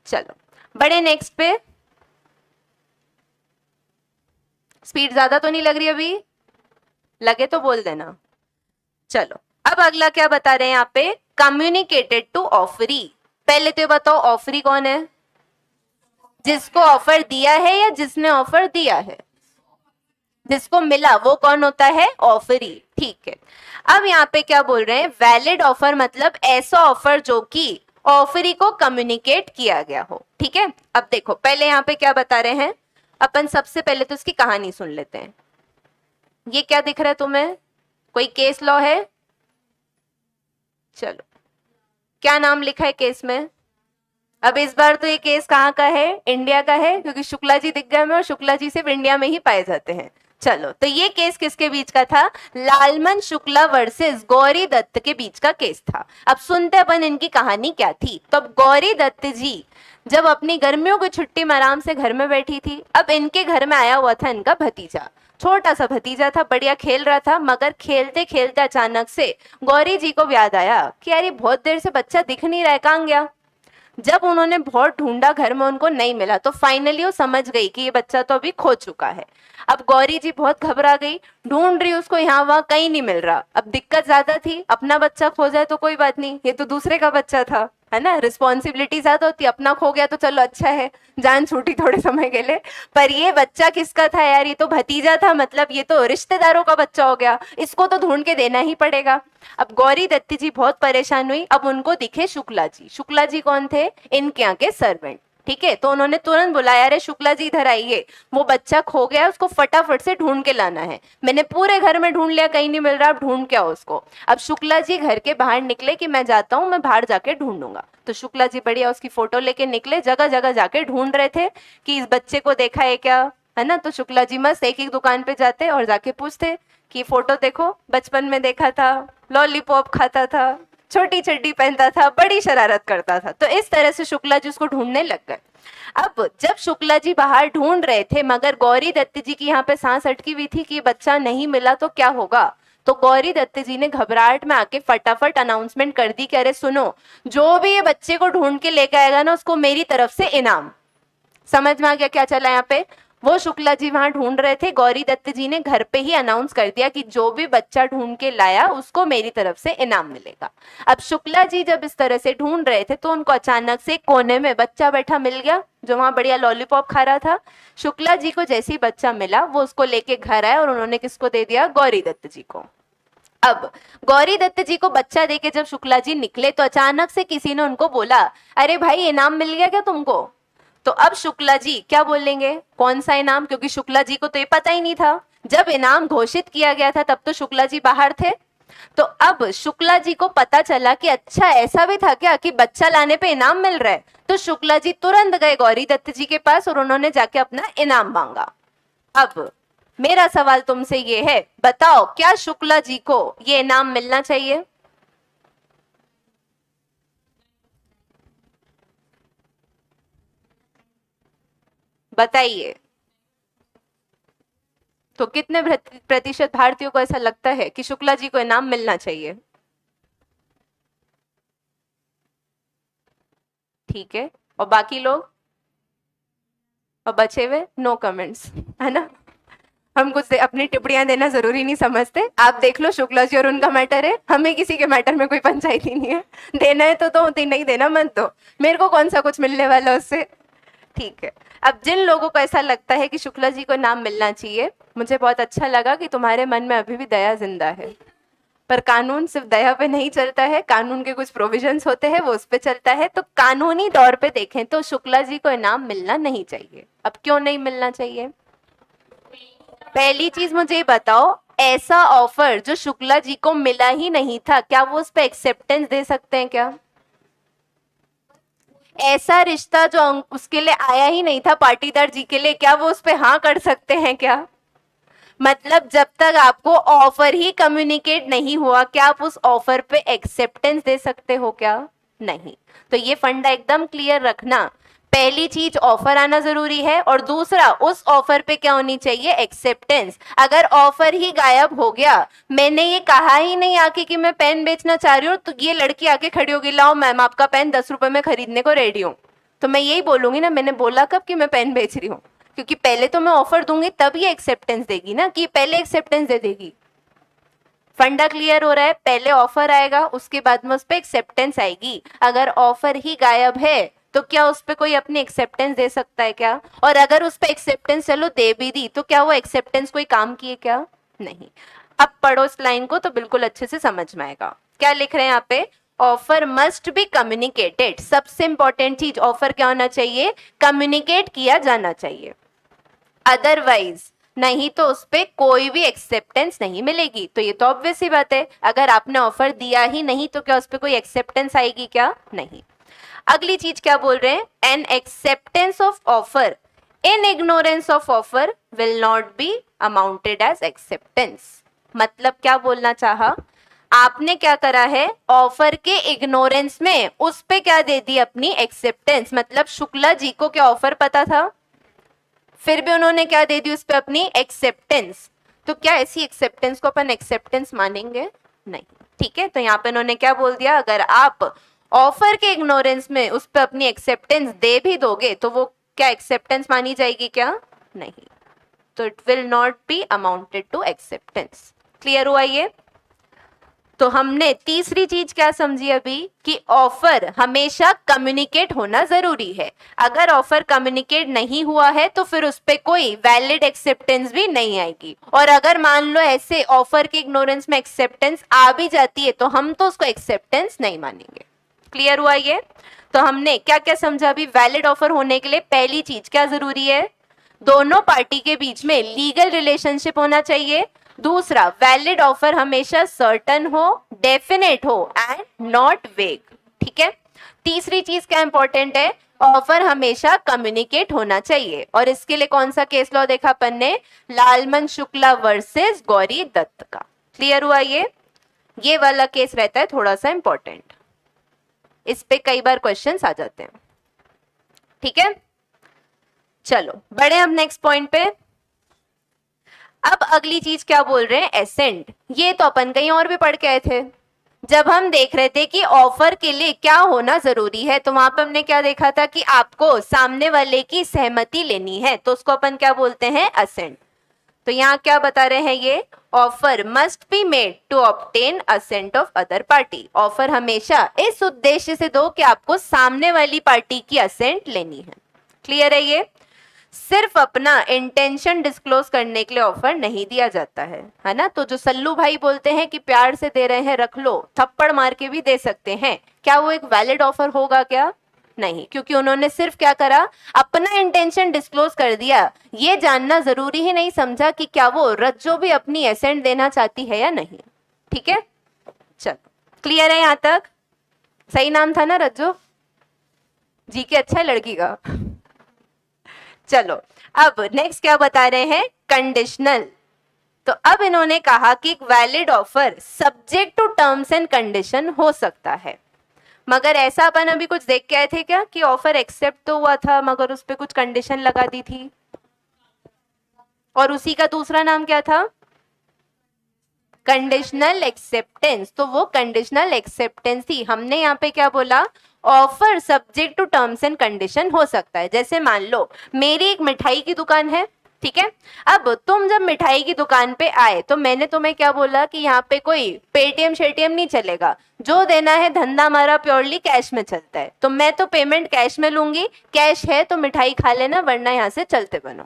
चलो बड़े नेक्स्ट पे। स्पीड ज्यादा तो नहीं लग रही अभी? लगे तो बोल देना। चलो अब अगला क्या बता रहे हैं यहाँ पे, कम्युनिकेटेड टू ऑफरी। पहले तो ये बताओ ऑफरी कौन है, जिसको ऑफर दिया है या जिसने ऑफर दिया है? जिसको मिला वो कौन होता है, ऑफरी। ठीक है। अब यहाँ पे क्या बोल रहे हैं, वैलिड ऑफर मतलब ऐसा ऑफर जो कि ऑफरी को कम्युनिकेट किया गया हो। ठीक है। अब देखो पहले यहाँ पे क्या बता रहे हैं, अपन सबसे पहले तो इसकी कहानी सुन लेते हैं। ये क्या दिख रहा है तुम्हें, कोई केस लॉ है? चलो क्या नाम लिखा है केस में? अब इस बार तो ये केस कहाँ का है, इंडिया का है, क्योंकि शुक्ला जी दिख गए हमें, और शुक्ला जी सिर्फ इंडिया में ही पाए जाते हैं। चलो तो ये केस किसके बीच का था, लालमन शुक्ला वर्सेस गौरी दत्त के बीच का केस था। अब सुनते अपन इनकी कहानी क्या थी। तो अब गौरी दत्त जी जब अपनी गर्मियों की छुट्टी में आराम से घर में बैठी थी, अब इनके घर में आया हुआ था इनका भतीजा, छोटा सा भतीजा था, बढ़िया खेल रहा था। मगर खेलते खेलते अचानक से गौरी जी को याद आया कि यार ये बहुत देर से बच्चा दिख नहीं रहा है, कहाँ गया। जब उन्होंने बहुत ढूंढा घर में उनको नहीं मिला, तो फाइनली वो समझ गई कि ये बच्चा तो अभी खो चुका है। अब गौरी जी बहुत घबरा गई, ढूंढ रही उसको यहाँ वहां, कहीं नहीं मिल रहा। अब दिक्कत ज्यादा थी, अपना बच्चा खो जाए तो कोई बात नहीं, ये तो दूसरे का बच्चा था, है ना, रिस्पॉन्सिबिलिटी ज्यादा होती। अपना खो गया तो चलो अच्छा है, जान छूटी थोड़े समय के लिए, पर ये बच्चा किसका था यार, ये तो भतीजा था, मतलब ये तो रिश्तेदारों का बच्चा हो गया, इसको तो ढूंढ के देना ही पड़ेगा। अब गौरी दत्ती जी बहुत परेशान हुई। अब उनको दिखे शुक्ला जी। शुक्ला जी कौन थे, इनके यहाँ के सर्वेंट। ठीक है, तो उन्होंने तुरंत बुलाया, अरे शुक्ला जी इधर आइए, वो बच्चा खो गया, उसको फटाफट से ढूंढ के लाना है। मैंने पूरे घर में ढूंढ लिया, कहीं नहीं मिल रहा, अब ढूंढ के आओ उसको। अब शुक्ला जी घर के बाहर निकले कि मैं जाता हूँ, मैं बाहर जाके ढूंढूंगा। तो शुक्ला जी बढ़िया उसकी फोटो लेके निकले, जगह जगह जाके ढूंढ रहे थे कि इस बच्चे को देखा है क्या, है ना। तो शुक्ला जी मस्त एक एक दुकान पे जाते और जाके पूछते कि फोटो देखो, बचपन में देखा था, लॉलीपॉप खाता था, छोटी चड्डी पहनता था, बड़ी शरारत करता था। तो इस तरह से शुक्ला जी उसको ढूंढने लग गए। अब जब शुक्ला जी बाहर ढूंढ रहे थे, मगर गौरी दत्त जी की यहाँ पे सांस अटकी हुई थी कि बच्चा नहीं मिला तो क्या होगा, तो गौरी दत्त जी ने घबराहट में आके फटाफट अनाउंसमेंट कर दी कि अरे सुनो, जो भी ये बच्चे को ढूंढ के लेके आएगा ना, उसको मेरी तरफ से इनाम। समझ में आ गया क्या चला यहाँ पे। वो शुक्ला जी वहां ढूंढ रहे थे, गौरी दत्त जी ने घर पे ही अनाउंस कर दिया कि जो भी बच्चा ढूंढ के लाया उसको मेरी तरफ से इनाम मिलेगा। अब शुक्ला जी जब इस तरह से ढूंढ रहे थे तो उनको अचानक से कोने में बच्चा बैठा मिल गया जो वहां बढ़िया लॉलीपॉप खा रहा था। शुक्ला जी को जैसे ही बच्चा मिला वो उसको लेके घर आए और उन्होंने किसको दे दिया, गौरी दत्त जी को। अब गौरी दत्त जी को बच्चा देके जब शुक्ला जी निकले तो अचानक से किसी ने उनको बोला, अरे भाई इनाम मिल गया क्या तुमको। तो अब शुक्ला जी क्या बोलेंगे, कौन सा इनाम, क्योंकि शुक्ला जी को तो ये पता ही नहीं था। जब इनाम घोषित किया गया था तब तो शुक्ला जी बाहर थे। तो अब शुक्ला जी को पता चला कि अच्छा ऐसा भी था क्या कि बच्चा लाने पे इनाम मिल रहा है। तो शुक्ला जी तुरंत गए गौरी दत्त जी के पास और उन्होंने जाके अपना इनाम मांगा। अब मेरा सवाल तुमसे ये है, बताओ क्या शुक्ला जी को ये इनाम मिलना चाहिए। बताइए। तो कितने प्रतिशत भारतीयों को ऐसा लगता है कि शुक्ला जी को इनाम मिलना चाहिए। ठीक है, और बाकी लोग और बचे हुए नो कमेंट्स, है ना। हम कुछ अपनी टिप्पणियां देना जरूरी नहीं समझते। आप देख लो, शुक्ला जी और उनका मैटर है, हमें किसी के मैटर में कोई पंचायती नहीं है। देना है तो दो, नहीं देना मत दो, मेरे को कौन सा कुछ मिलने वाला उससे। ठीक है, अब जिन लोगों को ऐसा लगता है कि शुक्ला जी को नाम मिलना चाहिए, मुझे बहुत अच्छा लगा कि तुम्हारे मन में अभी भी दया जिंदा है। पर कानून सिर्फ दया पे नहीं चलता है, कानून के कुछ प्रोविजंस होते हैं, वो उस पे चलता है। तो कानूनी तौर पे देखें तो शुक्ला जी को इनाम मिलना नहीं चाहिए। अब क्यों नहीं मिलना चाहिए, पहली चीज मुझे बताओ, ऐसा ऑफर जो शुक्ला जी को मिला ही नहीं था, क्या वो उस पर एक्सेप्टेंस दे सकते हैं क्या। ऐसा रिश्ता जो उसके लिए आया ही नहीं था पाटीदार जी के लिए, क्या वो उस पर हाँ कर सकते हैं क्या। मतलब जब तक आपको ऑफर ही कम्युनिकेट नहीं हुआ, क्या आप उस ऑफर पे एक्सेप्टेंस दे सकते हो क्या, नहीं। तो ये फंडा एकदम क्लियर रखना, पहली चीज ऑफर आना जरूरी है, और दूसरा उस ऑफर पे क्या होनी चाहिए, एक्सेप्टेंस। अगर ऑफर ही गायब हो गया, मैंने ये कहा ही नहीं आके कि मैं पेन बेचना चाह रही हूँ, तो ये लड़की आके खड़ी होगी, लाओ मैम आपका पेन 10 रुपए में खरीदने को रेडी हूँ, तो मैं यही बोलूंगी ना, मैंने बोला कब कि मैं पेन बेच रही हूँ, क्योंकि पहले तो मैं ऑफर दूंगी तब ये एक्सेप्टेंस देगी ना, कि पहले एक्सेप्टेंस दे देगी। फंडा क्लियर हो रहा है, पहले ऑफर आएगा उसके बाद में उस पर एक्सेप्टेंस आएगी। अगर ऑफर ही गायब है तो क्या उस पर कोई अपनी एक्सेप्टेंस दे सकता है क्या, और अगर उस पर एक्सेप्टेंस चलो दे भी दी तो क्या वो एक्सेप्टेंस कोई काम किए क्या, नहीं। अब पढ़ो इस लाइन को तो बिल्कुल अच्छे से समझ में आएगा क्या लिख रहे हैं यहाँ पे। ऑफर मस्ट बी कम्युनिकेटेड, सबसे इंपॉर्टेंट चीज, ऑफर क्या होना चाहिए, कम्युनिकेट किया जाना चाहिए, अदरवाइज नहीं तो उस पर कोई भी एक्सेप्टेंस नहीं मिलेगी। तो ये तो ऑब्वियस ही बात है, अगर आपने ऑफर दिया ही नहीं तो क्या उस पर कोई एक्सेप्टेंस आएगी क्या, नहीं। अगली चीज क्या बोल रहे हैं, an acceptance of offer in ignorance of offer will not be amounted as acceptance. मतलब क्या बोलना चाहा, आपने क्या करा है, ऑफर के इग्नोरेंस में उस पे क्या दे दी, अपनी एक्सेप्टेंस। मतलब शुक्ला जी को क्या ऑफर पता था, फिर भी उन्होंने क्या दे दी उस पे, अपनी एक्सेप्टेंस। तो क्या ऐसी एक्सेप्टेंस को अपन एक्सेप्टेंस मानेंगे, नहीं। ठीक है, तो यहाँ पे उन्होंने क्या बोल दिया, अगर आप ऑफर के इग्नोरेंस में उस पर अपनी एक्सेप्टेंस दे भी दोगे तो वो क्या एक्सेप्टेंस मानी जाएगी क्या, नहीं। तो it will not be amounted to acceptance. Clear हुआ ये। तो हमने तीसरी चीज क्या समझी अभी, कि ऑफर हमेशा कम्युनिकेट होना जरूरी है। अगर ऑफर कम्युनिकेट नहीं हुआ है तो फिर उस पर कोई वैलिड एक्सेप्टेंस भी नहीं आएगी, और अगर मान लो ऐसे ऑफर के इग्नोरेंस में एक्सेप्टेंस आ भी जाती है तो हम तो उसको एक्सेप्टेंस नहीं मानेंगे। क्लियर हुआ ये? तो हमने क्या क्या समझा अभी? वैलिड ऑफर होने के लिए पहली चीज क्या जरूरी है? दोनों पार्टी के बीच में लीगल रिलेशनशिप होना चाहिए। दूसरा, वैलिड ऑफर हमेशा सर्टन हो, डेफिनेट हो एंड नॉट वेग। ठीक है। तीसरी चीज क्या इंपॉर्टेंट है? ऑफर हमेशा कम्युनिकेट होना चाहिए। और इसके लिए कौन सा केस लॉ देखा अपन ने? लालमन शुक्ला वर्सेस गौरी दत्त का। क्लियर हुआ ये वाला केस रहता है थोड़ा सा इंपॉर्टेंट, इस पे कई बार क्वेश्चंस आ जाते हैं। ठीक है, चलो बढ़े हम नेक्स्ट पॉइंट पे। अब अगली चीज क्या बोल रहे हैं? एसेंट। ये तो अपन कहीं और भी पढ़ के आए थे। जब हम देख रहे थे कि ऑफर के लिए क्या होना जरूरी है, तो वहां पे हमने क्या देखा था कि आपको सामने वाले की सहमति लेनी है, तो उसको अपन क्या बोलते हैं? असेंट। तो यहाँ क्या बता रहे हैं ये? Offer must be made to obtain assent of other party. Offer हमेशा इस उद्देश्य से दो कि आपको सामने वाली पार्टी की असेंट लेनी है। क्लियर है ये? सिर्फ अपना इंटेंशन डिस्क्लोज करने के लिए ऑफर नहीं दिया जाता है ना? तो जो सल्लू भाई बोलते हैं कि प्यार से दे रहे हैं, रख लो, थप्पड़ मार के भी दे सकते हैं, क्या वो एक वैलिड ऑफर होगा? क्या नहीं, क्योंकि उन्होंने सिर्फ क्या करा? अपना इंटेंशन डिस्क्लोज कर दिया। ये जानना जरूरी ही नहीं समझा कि क्या वो रज्जो भी अपनी एसेंट देना चाहती है या नहीं। ठीक है, चलो क्लियर है यहां तक? सही नाम था ना रज्जो जी के? अच्छा है लड़की का। चलो अब नेक्स्ट क्या बता रहे हैं? कंडीशनल। तो अब इन्होंने कहा कि एक valid offer subject to terms and condition हो सकता है। मगर ऐसा अपन अभी कुछ देख के आए थे क्या कि ऑफर एक्सेप्ट तो हुआ था मगर उस पर कुछ कंडीशन लगा दी थी, और उसी का दूसरा नाम क्या था? Conditional acceptance. तो वो कंडीशनल एक्सेप्टेंस थी। हमने यहाँ पे क्या बोला? Offer subject to terms and condition हो सकता है। जैसे मान लो मेरी एक मिठाई की दुकान है, ठीक है? अब तुम जब मिठाई की दुकान पे आए तो मैंने तुम्हें क्या बोला कि यहाँ पे कोई पेटीएम शेटीएम नहीं चलेगा, जो देना है धंधा हमारा प्योरली कैश में चलता है, तो मैं तो पेमेंट कैश में लूंगी, कैश है तो मिठाई खा लेना वरना यहाँ से चलते बनो।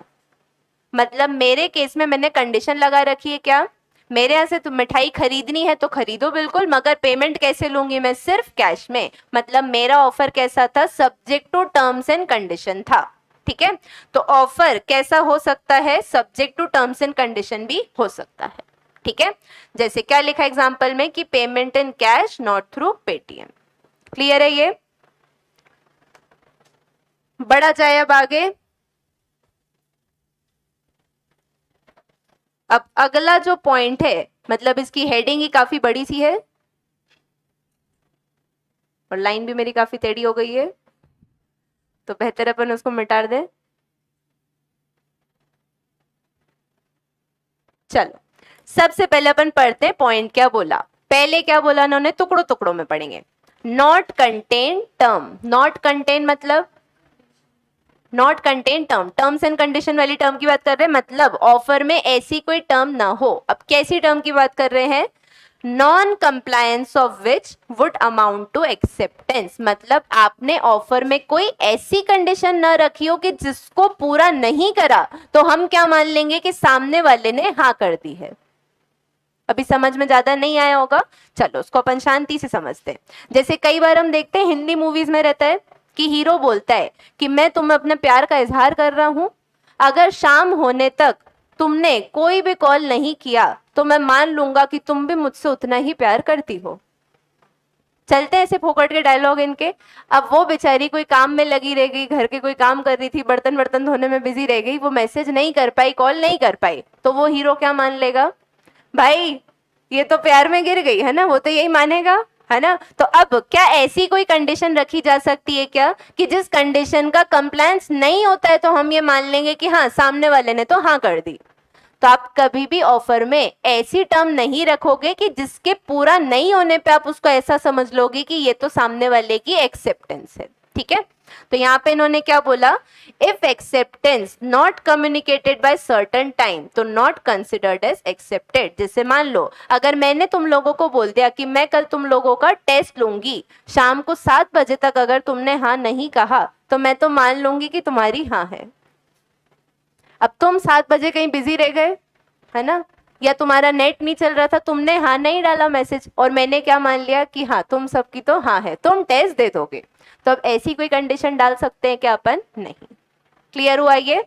मतलब मेरे केस में मैंने कंडीशन लगा रखी है क्या? मेरे यहाँ से तो मिठाई खरीदनी है तो खरीदो बिल्कुल, मगर पेमेंट कैसे लूंगी मैं? सिर्फ कैश में। मतलब मेरा ऑफर कैसा था? Subject to terms and condition था। ठीक है, तो ऑफर कैसा हो सकता है? Subject to terms and condition भी हो सकता है। ठीक है, जैसे क्या लिखा एग्जाम्पल में कि payment in cash not through Paytm. Clear है ये? बढ़ा जाए अब आगे। अब अगला जो पॉइंट है, मतलब इसकी हेडिंग ही काफी बड़ी सी है और लाइन भी मेरी काफी टेढ़ी हो गई है, तो बेहतर अपन उसको मिटा दें। चलो सबसे पहले अपन पढ़ते हैं पॉइंट क्या बोला। पहले क्या बोला उन्होंने? टुकड़ों टुकड़ों में पढ़ेंगे। Not contain term. Not contain मतलब not contain term, terms and condition वाली टर्म की बात कर रहे हैं। मतलब ऑफर में ऐसी कोई टर्म ना हो। अब कैसी टर्म की बात कर रहे हैं? Non compliance of which would amount to acceptance. मतलब आपने ऑफर में कोई ऐसी कंडीशन न रखी हो कि जिसको पूरा नहीं करा तो हम क्या मान लेंगे कि सामने वाले ने हाँ कर दी है। अभी समझ में ज्यादा नहीं आया होगा, चलो उसको अपन शांति से समझते हैं। जैसे कई बार हम देखते हैं हिंदी मूवीज में रहता है कि हीरो बोलता है कि मैं तुम्हें अपने प्यार का इजहार कर रहा हूं, अगर शाम होने तक तुमने कोई भी कॉल नहीं किया तो मैं मान लूंगा कि तुम भी मुझसे उतना ही प्यार करती हो। चलते हैं ऐसे फोकट के डायलॉग इनके। अब वो बेचारी कोई काम में लगी रह गई, घर के कोई काम कर रही थी, बर्तन बर्तन धोने में बिजी रह गई, वो मैसेज नहीं कर पाई, कॉल नहीं कर पाई, तो वो हीरो क्या मान लेगा? भाई ये तो प्यार में गिर गई है ना, वो तो यही मानेगा, है ना? तो अब क्या ऐसी कोई कंडीशन रखी जा सकती है क्या कि जिस कंडीशन का कंप्लायंस नहीं होता है तो हम ये मान लेंगे कि हाँ सामने वाले ने तो हाँ कर दी? तो आप कभी भी ऑफर में ऐसी टर्म नहीं रखोगे कि जिसके पूरा नहीं होने पे आप उसको ऐसा समझ लोगे कि ये तो सामने वाले की एक्सेप्टेंस है। ठीक है, तो यहाँ पे इन्होंने क्या बोला? If acceptance not communicated by certain time तो नॉट कंसिडर्ड एज एक्सेप्टेड। जैसे मान लो अगर मैंने तुम लोगों को बोल दिया कि मैं कल तुम लोगों का टेस्ट लूंगी, शाम को 7 बजे तक अगर तुमने हाँ नहीं कहा तो मैं तो मान लूंगी कि तुम्हारी हाँ है। अब तुम 7 बजे कहीं बिजी रह गए, है ना, या तुम्हारा नेट नहीं चल रहा था, तुमने हाँ नहीं डाला मैसेज और मैंने क्या मान लिया कि हाँ तुम सबकी तो हाँ है, तुम टेस्ट दे दोगे। तो अब ऐसी कोई कंडीशन डाल सकते हैं क्या अपन? नहीं। क्लियर हुआ ये?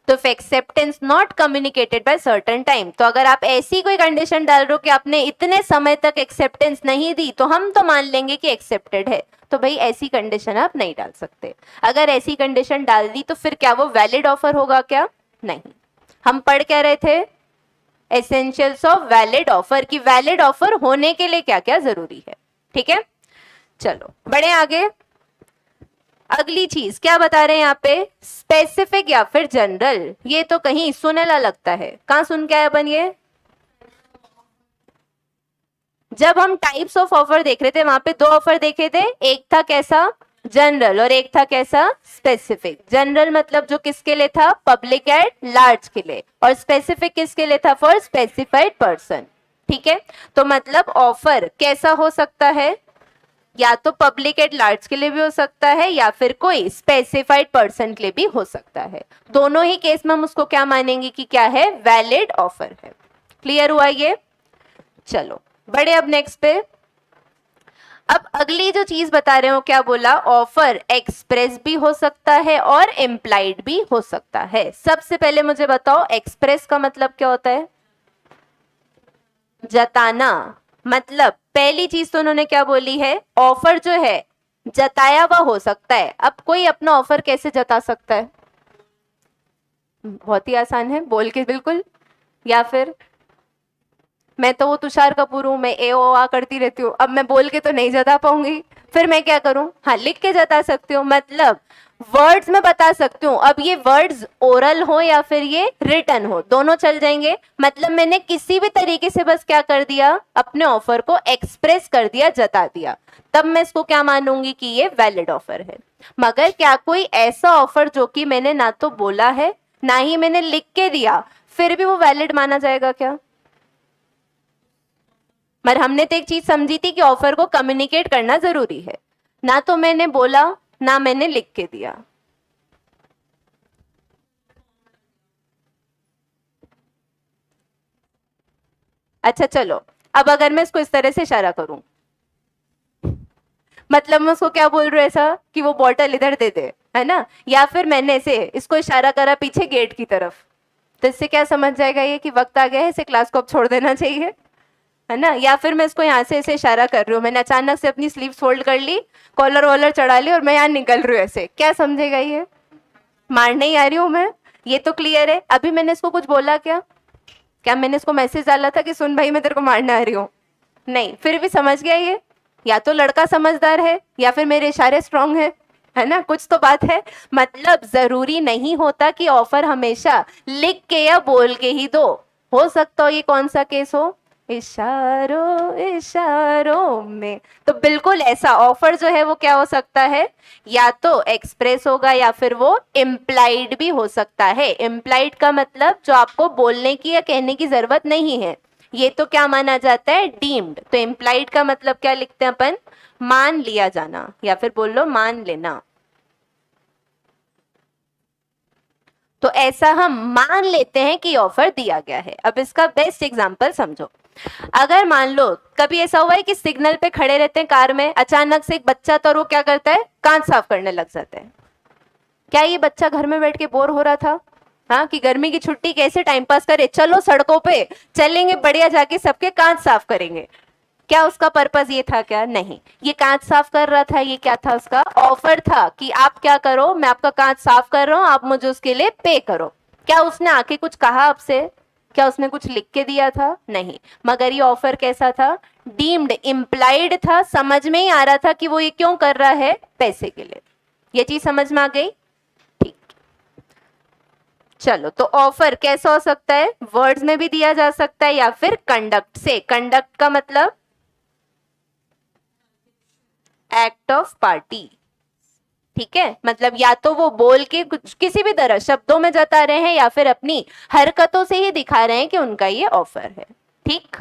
तो acceptance not communicated by certain time, तो अगर आप ऐसी कोई कंडीशन डाल रहे हो कि आपने इतने समय तक एक्सेप्टेंस नहीं दी तो हम तो मान लेंगे कि एक्सेप्टेड है, तो भाई ऐसी कंडीशन आप नहीं डाल सकते। अगर ऐसी कंडीशन डाल दी तो फिर क्या वो वैलिड ऑफर होगा क्या? नहीं। हम पढ़ क्या रहे थे? एसेंशियल्स ऑफ वैलिड ऑफर, की वैलिड ऑफर होने के लिए क्या क्या जरूरी है। ठीक है, चलो बढ़े आगे। अगली चीज क्या बता रहे हैं यहाँ पे? स्पेसिफिक या फिर जनरल। ये तो कहीं सुनेला लगता है, कहाँ सुन के आए अपन ये? जब हम टाइप्स ऑफ ऑफर देख रहे थे वहां पे दो ऑफर देखे थे, एक था कैसा? जनरल, और एक था कैसा? स्पेसिफिक। जनरल मतलब जो किसके लिए था? पब्लिक एट लार्ज के लिए, और स्पेसिफिक किसके लिए था? For specified person. ठीक है, तो मतलब ऑफर कैसा हो सकता है? या तो पब्लिक एट लार्ज के लिए भी हो सकता है या फिर कोई स्पेसिफाइड पर्सन के लिए भी हो सकता है। दोनों ही केस में हम उसको क्या मानेंगे कि क्या है? वैलिड ऑफर है। क्लियर हुआ ये? चलो बढ़े अब नेक्स्ट पे। अब अगली जो चीज बता रहे हो, क्या बोला? ऑफर एक्सप्रेस भी हो सकता है और इम्प्लाइड भी हो सकता है। सबसे पहले मुझे बताओ एक्सप्रेस का मतलब क्या होता है? जताना। मतलब पहली चीज तो उन्होंने क्या बोली है? ऑफर जो है जताया हुआ हो सकता है। अब कोई अपना ऑफर कैसे जता सकता है? बहुत ही आसान है, बोल के बिल्कुल। या फिर मैं तो वो तुषार कपूर हूं, मैं ए ओ आ करती रहती हूँ, अब मैं बोल के तो नहीं जता पाऊंगी, फिर मैं क्या करूं? हाँ, लिख के जता सकती हूँ। मतलब वर्ड्स में बता सकती हूँ। अब ये वर्ड्स ओरल हो या फिर ये रिटन हो, दोनों चल जाएंगे। मतलब मैंने किसी भी तरीके से बस क्या कर दिया? अपने ऑफर को एक्सप्रेस कर दिया, जता दिया, तब मैं इसको क्या मानूंगी कि ये वैलिड ऑफर है। मगर क्या कोई ऐसा ऑफर जो कि मैंने ना तो बोला है ना ही मैंने लिख के दिया, फिर भी वो वैलिड माना जाएगा क्या? मगर हमने तो एक चीज समझी थी कि ऑफर को कम्युनिकेट करना जरूरी है, ना तो मैंने बोला ना मैंने लिख के दिया। अच्छा चलो, अब अगर मैं इसको इस तरह से इशारा करूं, मतलब मैं उसको क्या बोल रही हूँ ऐसा कि वो बॉटल इधर दे दे, है ना? या फिर मैंने ऐसे इसको इशारा करा पीछे गेट की तरफ, तो इससे क्या समझ जाएगा ये कि वक्त आ गया है, इसे क्लास को अब छोड़ देना चाहिए, है ना? या फिर मैं इसको यहाँ से ऐसे इशारा कर रही हूँ, मैंने अचानक से अपनी स्लीव फोल्ड कर ली, कॉलर वॉलर चढ़ा ली और मैं यहाँ निकल रही हूँ ऐसे, क्या समझेगा ये? मारने ही आ रही हूँ मैं। ये तो क्लियर है। अभी मैंने इसको कुछ बोला क्या? क्या मैंने इसको मैसेज डाला था कि सुन भाई मैं तेरे को मारने आ रही हूँ? नहीं, फिर भी समझ गया ये। या तो लड़का समझदार है या फिर मेरे इशारे स्ट्रांग है ना? कुछ तो बात है। मतलब जरूरी नहीं होता कि ऑफर हमेशा लिख के या बोल के ही दो। हो सकता हो ये कौन सा केस हो? इशारों इशारों में। तो बिल्कुल ऐसा ऑफर जो है वो क्या हो सकता है? या तो एक्सप्रेस होगा या फिर वो इम्प्लाइड भी हो सकता है। इम्प्लाइड का मतलब जो आपको बोलने की या कहने की जरूरत नहीं है, ये तो क्या माना जाता है? डीम्ड। तो इम्प्लाइड का मतलब क्या लिखते हैं अपन? मान लिया जाना, या फिर बोल लो मान लेना। तो ऐसा हम मान लेते हैं कि ऑफर दिया गया है। अब इसका बेस्ट एग्जांपल समझो। अगर मान लो कभी ऐसा हुआ है कि सिग्नल पे खड़े रहते हैं कार में, अचानक से एक बच्चा तो वो क्या करता है? कांच साफ करने लग जाता है। क्या ये बच्चा घर में बैठ के बोर हो रहा था? हाँ, कि गर्मी की छुट्टी कैसे टाइम पास करे, चलो सड़कों पे चलेंगे, बढ़िया जाके सबके कांच साफ करेंगे। क्या उसका पर्पस ये था क्या? नहीं। ये कांच साफ कर रहा था, ये क्या था? उसका ऑफर था कि आप क्या करो, मैं आपका कांच साफ कर रहा हूं, आप मुझे उसके लिए पे करो। क्या उसने आके कुछ कहा आपसे? क्या उसने कुछ लिख के दिया था? नहीं। मगर ये ऑफर कैसा था? डीम्ड, इम्प्लाइड था। समझ में ही आ रहा था कि वो ये क्यों कर रहा है? पैसे के लिए। ये चीज समझ में आ गई? ठीक। चलो, तो ऑफर कैसा हो सकता है? वर्ड्स में भी दिया जा सकता है या फिर कंडक्ट से। कंडक्ट का मतलब एक्ट ऑफ पार्टी। ठीक है, मतलब या तो वो बोल के कुछ किसी भी तरह शब्दों में जता रहे हैं या फिर अपनी हरकतों से ही दिखा रहे हैं कि उनका ये ऑफर है। ठीक,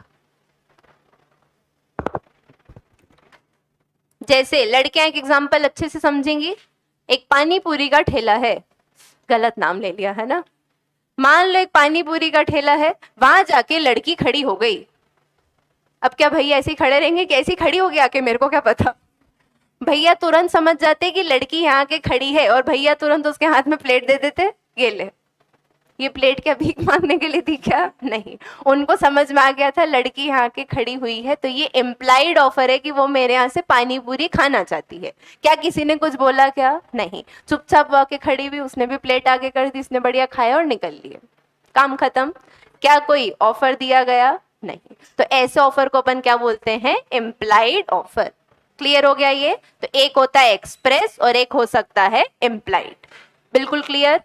जैसे लड़कियां एक एग्जांपल अच्छे से समझेंगी। एक पानी पूरी का ठेला है, गलत नाम ले लिया है ना, मान लो एक पानी पूरी का ठेला है, वहां जाके लड़की खड़ी हो गई। अब क्या भैया ऐसे ही खड़े रहेंगे, कैसी खड़ी होगी आके, मेरे को क्या पता। भैया तुरंत समझ जाते कि लड़की यहाँ के खड़ी है, और भैया तुरंत उसके हाथ में प्लेट दे देते, ये ले। ये प्लेट क्या भीख मांगने के लिए थी क्या? नहीं, उनको समझ में आ गया था लड़की यहाँ के खड़ी हुई है, तो ये इम्प्लाइड ऑफर है कि वो मेरे यहाँ से पानी पूरी खाना चाहती है। क्या किसी ने कुछ बोला क्या? नहीं, चुपचाप वो आके खड़ी हुई, उसने भी प्लेट आगे कर दी, इसने बढ़िया खाया और निकल लिए, काम खत्म। क्या कोई ऑफर दिया गया? नहीं। तो ऐसे ऑफर को अपन क्या बोलते हैं? Implied offer. क्लियर हो गया ये? तो एक होता है एक्सप्रेस और एक हो सकता है इम्प्लाइड। बिल्कुल क्लियर?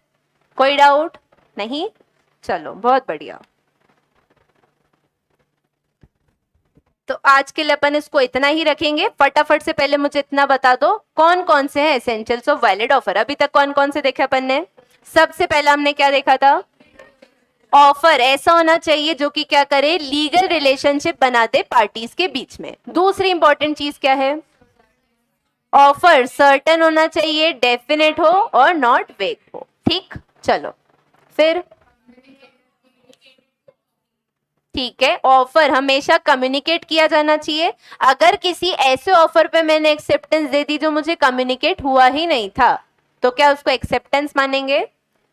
कोई डाउट नहीं? चलो बहुत बढ़िया। तो आज के लिए अपन इसको इतना ही रखेंगे। फटाफट से पहले मुझे इतना बता दो, कौन कौन से हैं एसेंशियल्स ऑफ वैलिड ऑफर? अभी तक कौन कौन से देखे अपन ने? सबसे पहला हमने क्या देखा था? ऑफर ऐसा होना चाहिए जो कि क्या करे? लीगल रिलेशनशिप बना दे पार्टीज के बीच में। दूसरी इंपॉर्टेंट चीज क्या है? ऑफर सर्टेन होना चाहिए, डेफिनेट हो और नॉट वेग हो। ठीक, चलो फिर। ठीक है, ऑफर हमेशा कम्युनिकेट किया जाना चाहिए। अगर किसी ऐसे ऑफर पे मैंने एक्सेप्टेंस दे दी जो मुझे कम्युनिकेट हुआ ही नहीं था, तो क्या उसको एक्सेप्टेंस मानेंगे?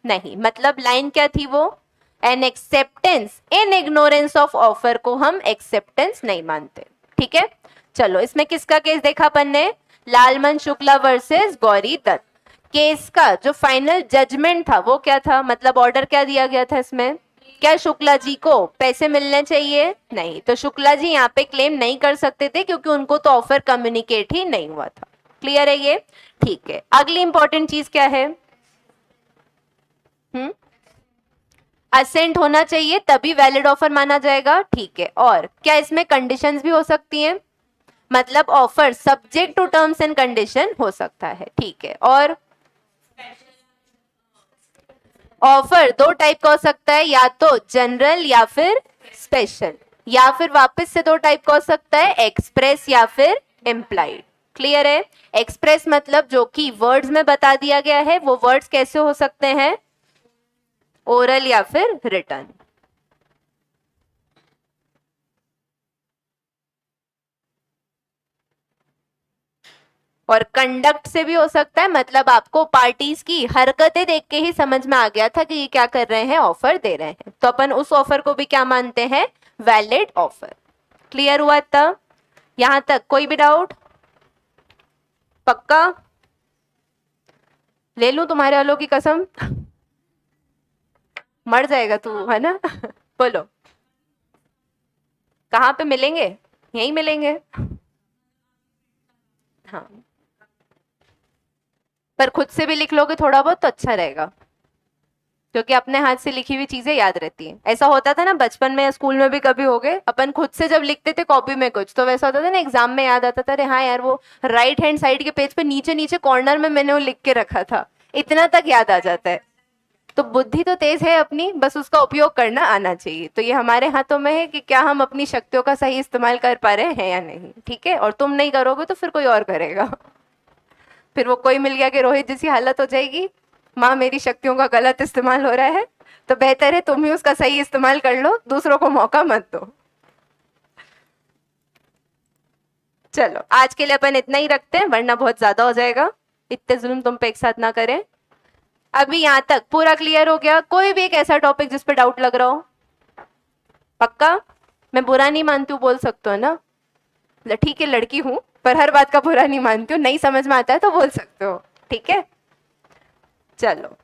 नहीं। मतलब लाइन क्या थी वो? N acceptance in ignorance of offer को हम एक्सेप्टेंस नहीं मानते। ठीक है, चलो इसमें किसका केस देखा अपन ने? लालमन शुक्ला वर्सेस गौरी दत्त। केस का जो फाइनल जजमेंट था वो क्या था? मतलब ऑर्डर क्या दिया गया था इसमें? क्या शुक्ला जी को पैसे मिलने चाहिए? नहीं। तो शुक्ला जी यहाँ पे क्लेम नहीं कर सकते थे क्योंकि उनको तो ऑफर कम्युनिकेट ही नहीं हुआ था। क्लियर है ये? ठीक है, अगली इंपॉर्टेंट चीज क्या है? असेंट होना चाहिए तभी वैलिड ऑफर माना जाएगा। ठीक है, और क्या इसमें कंडीशंस भी हो सकती हैं? मतलब offer subject to terms and condition हो सकता है। ठीक है, और ऑफर दो टाइप का हो सकता है, या तो जनरल या फिर स्पेशल, या फिर वापस से दो टाइप का हो सकता है, एक्सप्रेस या फिर इम्प्लाइड। क्लियर है? एक्सप्रेस मतलब जो कि वर्ड्स में बता दिया गया है, वो वर्ड्स कैसे हो सकते हैं? ओरल या फिर रिटन। और कंडक्ट से भी हो सकता है, मतलब आपको पार्टीज की हरकतें देख के ही समझ में आ गया था कि ये क्या कर रहे हैं, ऑफर दे रहे हैं, तो अपन उस ऑफर को भी क्या मानते हैं? Valid offer. क्लियर हुआ तब? यहां तक कोई भी डाउट? पक्का? ले लूं तुम्हारे वालों की कसम? मर जाएगा तू, है ना? बोलो कहाँ पे मिलेंगे? यहीं मिलेंगे। हाँ, पर खुद से भी लिख लोगे थोड़ा बहुत तो अच्छा रहेगा, क्योंकि अपने हाथ से लिखी हुई चीजें याद रहती हैं। ऐसा होता था ना बचपन में या स्कूल में भी, कभी हो गए अपन खुद से जब लिखते थे कॉपी में कुछ, तो वैसा होता था ना एग्जाम में याद आता था, अरे हाँ यार वो राइट हैंड साइड के पेज पे नीचे नीचे कॉर्नर में मैंने वो लिख के रखा था, इतना तक याद आ जाता है। तो बुद्धि तो तेज है अपनी, बस उसका उपयोग करना आना चाहिए। तो ये हमारे हाथों में है कि क्या हम अपनी शक्तियों का सही इस्तेमाल कर पा रहे हैं या नहीं। ठीक है, और तुम नहीं करोगे तो फिर कोई और करेगा। फिर वो कोई मिल गया कि रोहित जैसी हालत हो जाएगी, माँ मेरी शक्तियों का गलत इस्तेमाल हो रहा है, तो बेहतर है तुम ही उसका सही इस्तेमाल कर लो, दूसरों को मौका मत दो। चलो आज के लिए अपन इतना ही रखते हैं, वरना बहुत ज्यादा हो जाएगा। इतने जुल्म तुम पे एक साथ ना करें। अभी यहाँ तक पूरा क्लियर हो गया? कोई भी एक ऐसा टॉपिक जिस पे डाउट लग रहा हो? पक्का? मैं बुरा नहीं मानती हूँ, बोल सकते हो ना? ठीक है, लड़की हूं पर हर बात का बुरा नहीं मानती हूँ, नहीं समझ में आता है तो बोल सकते हो। ठीक है, चलो।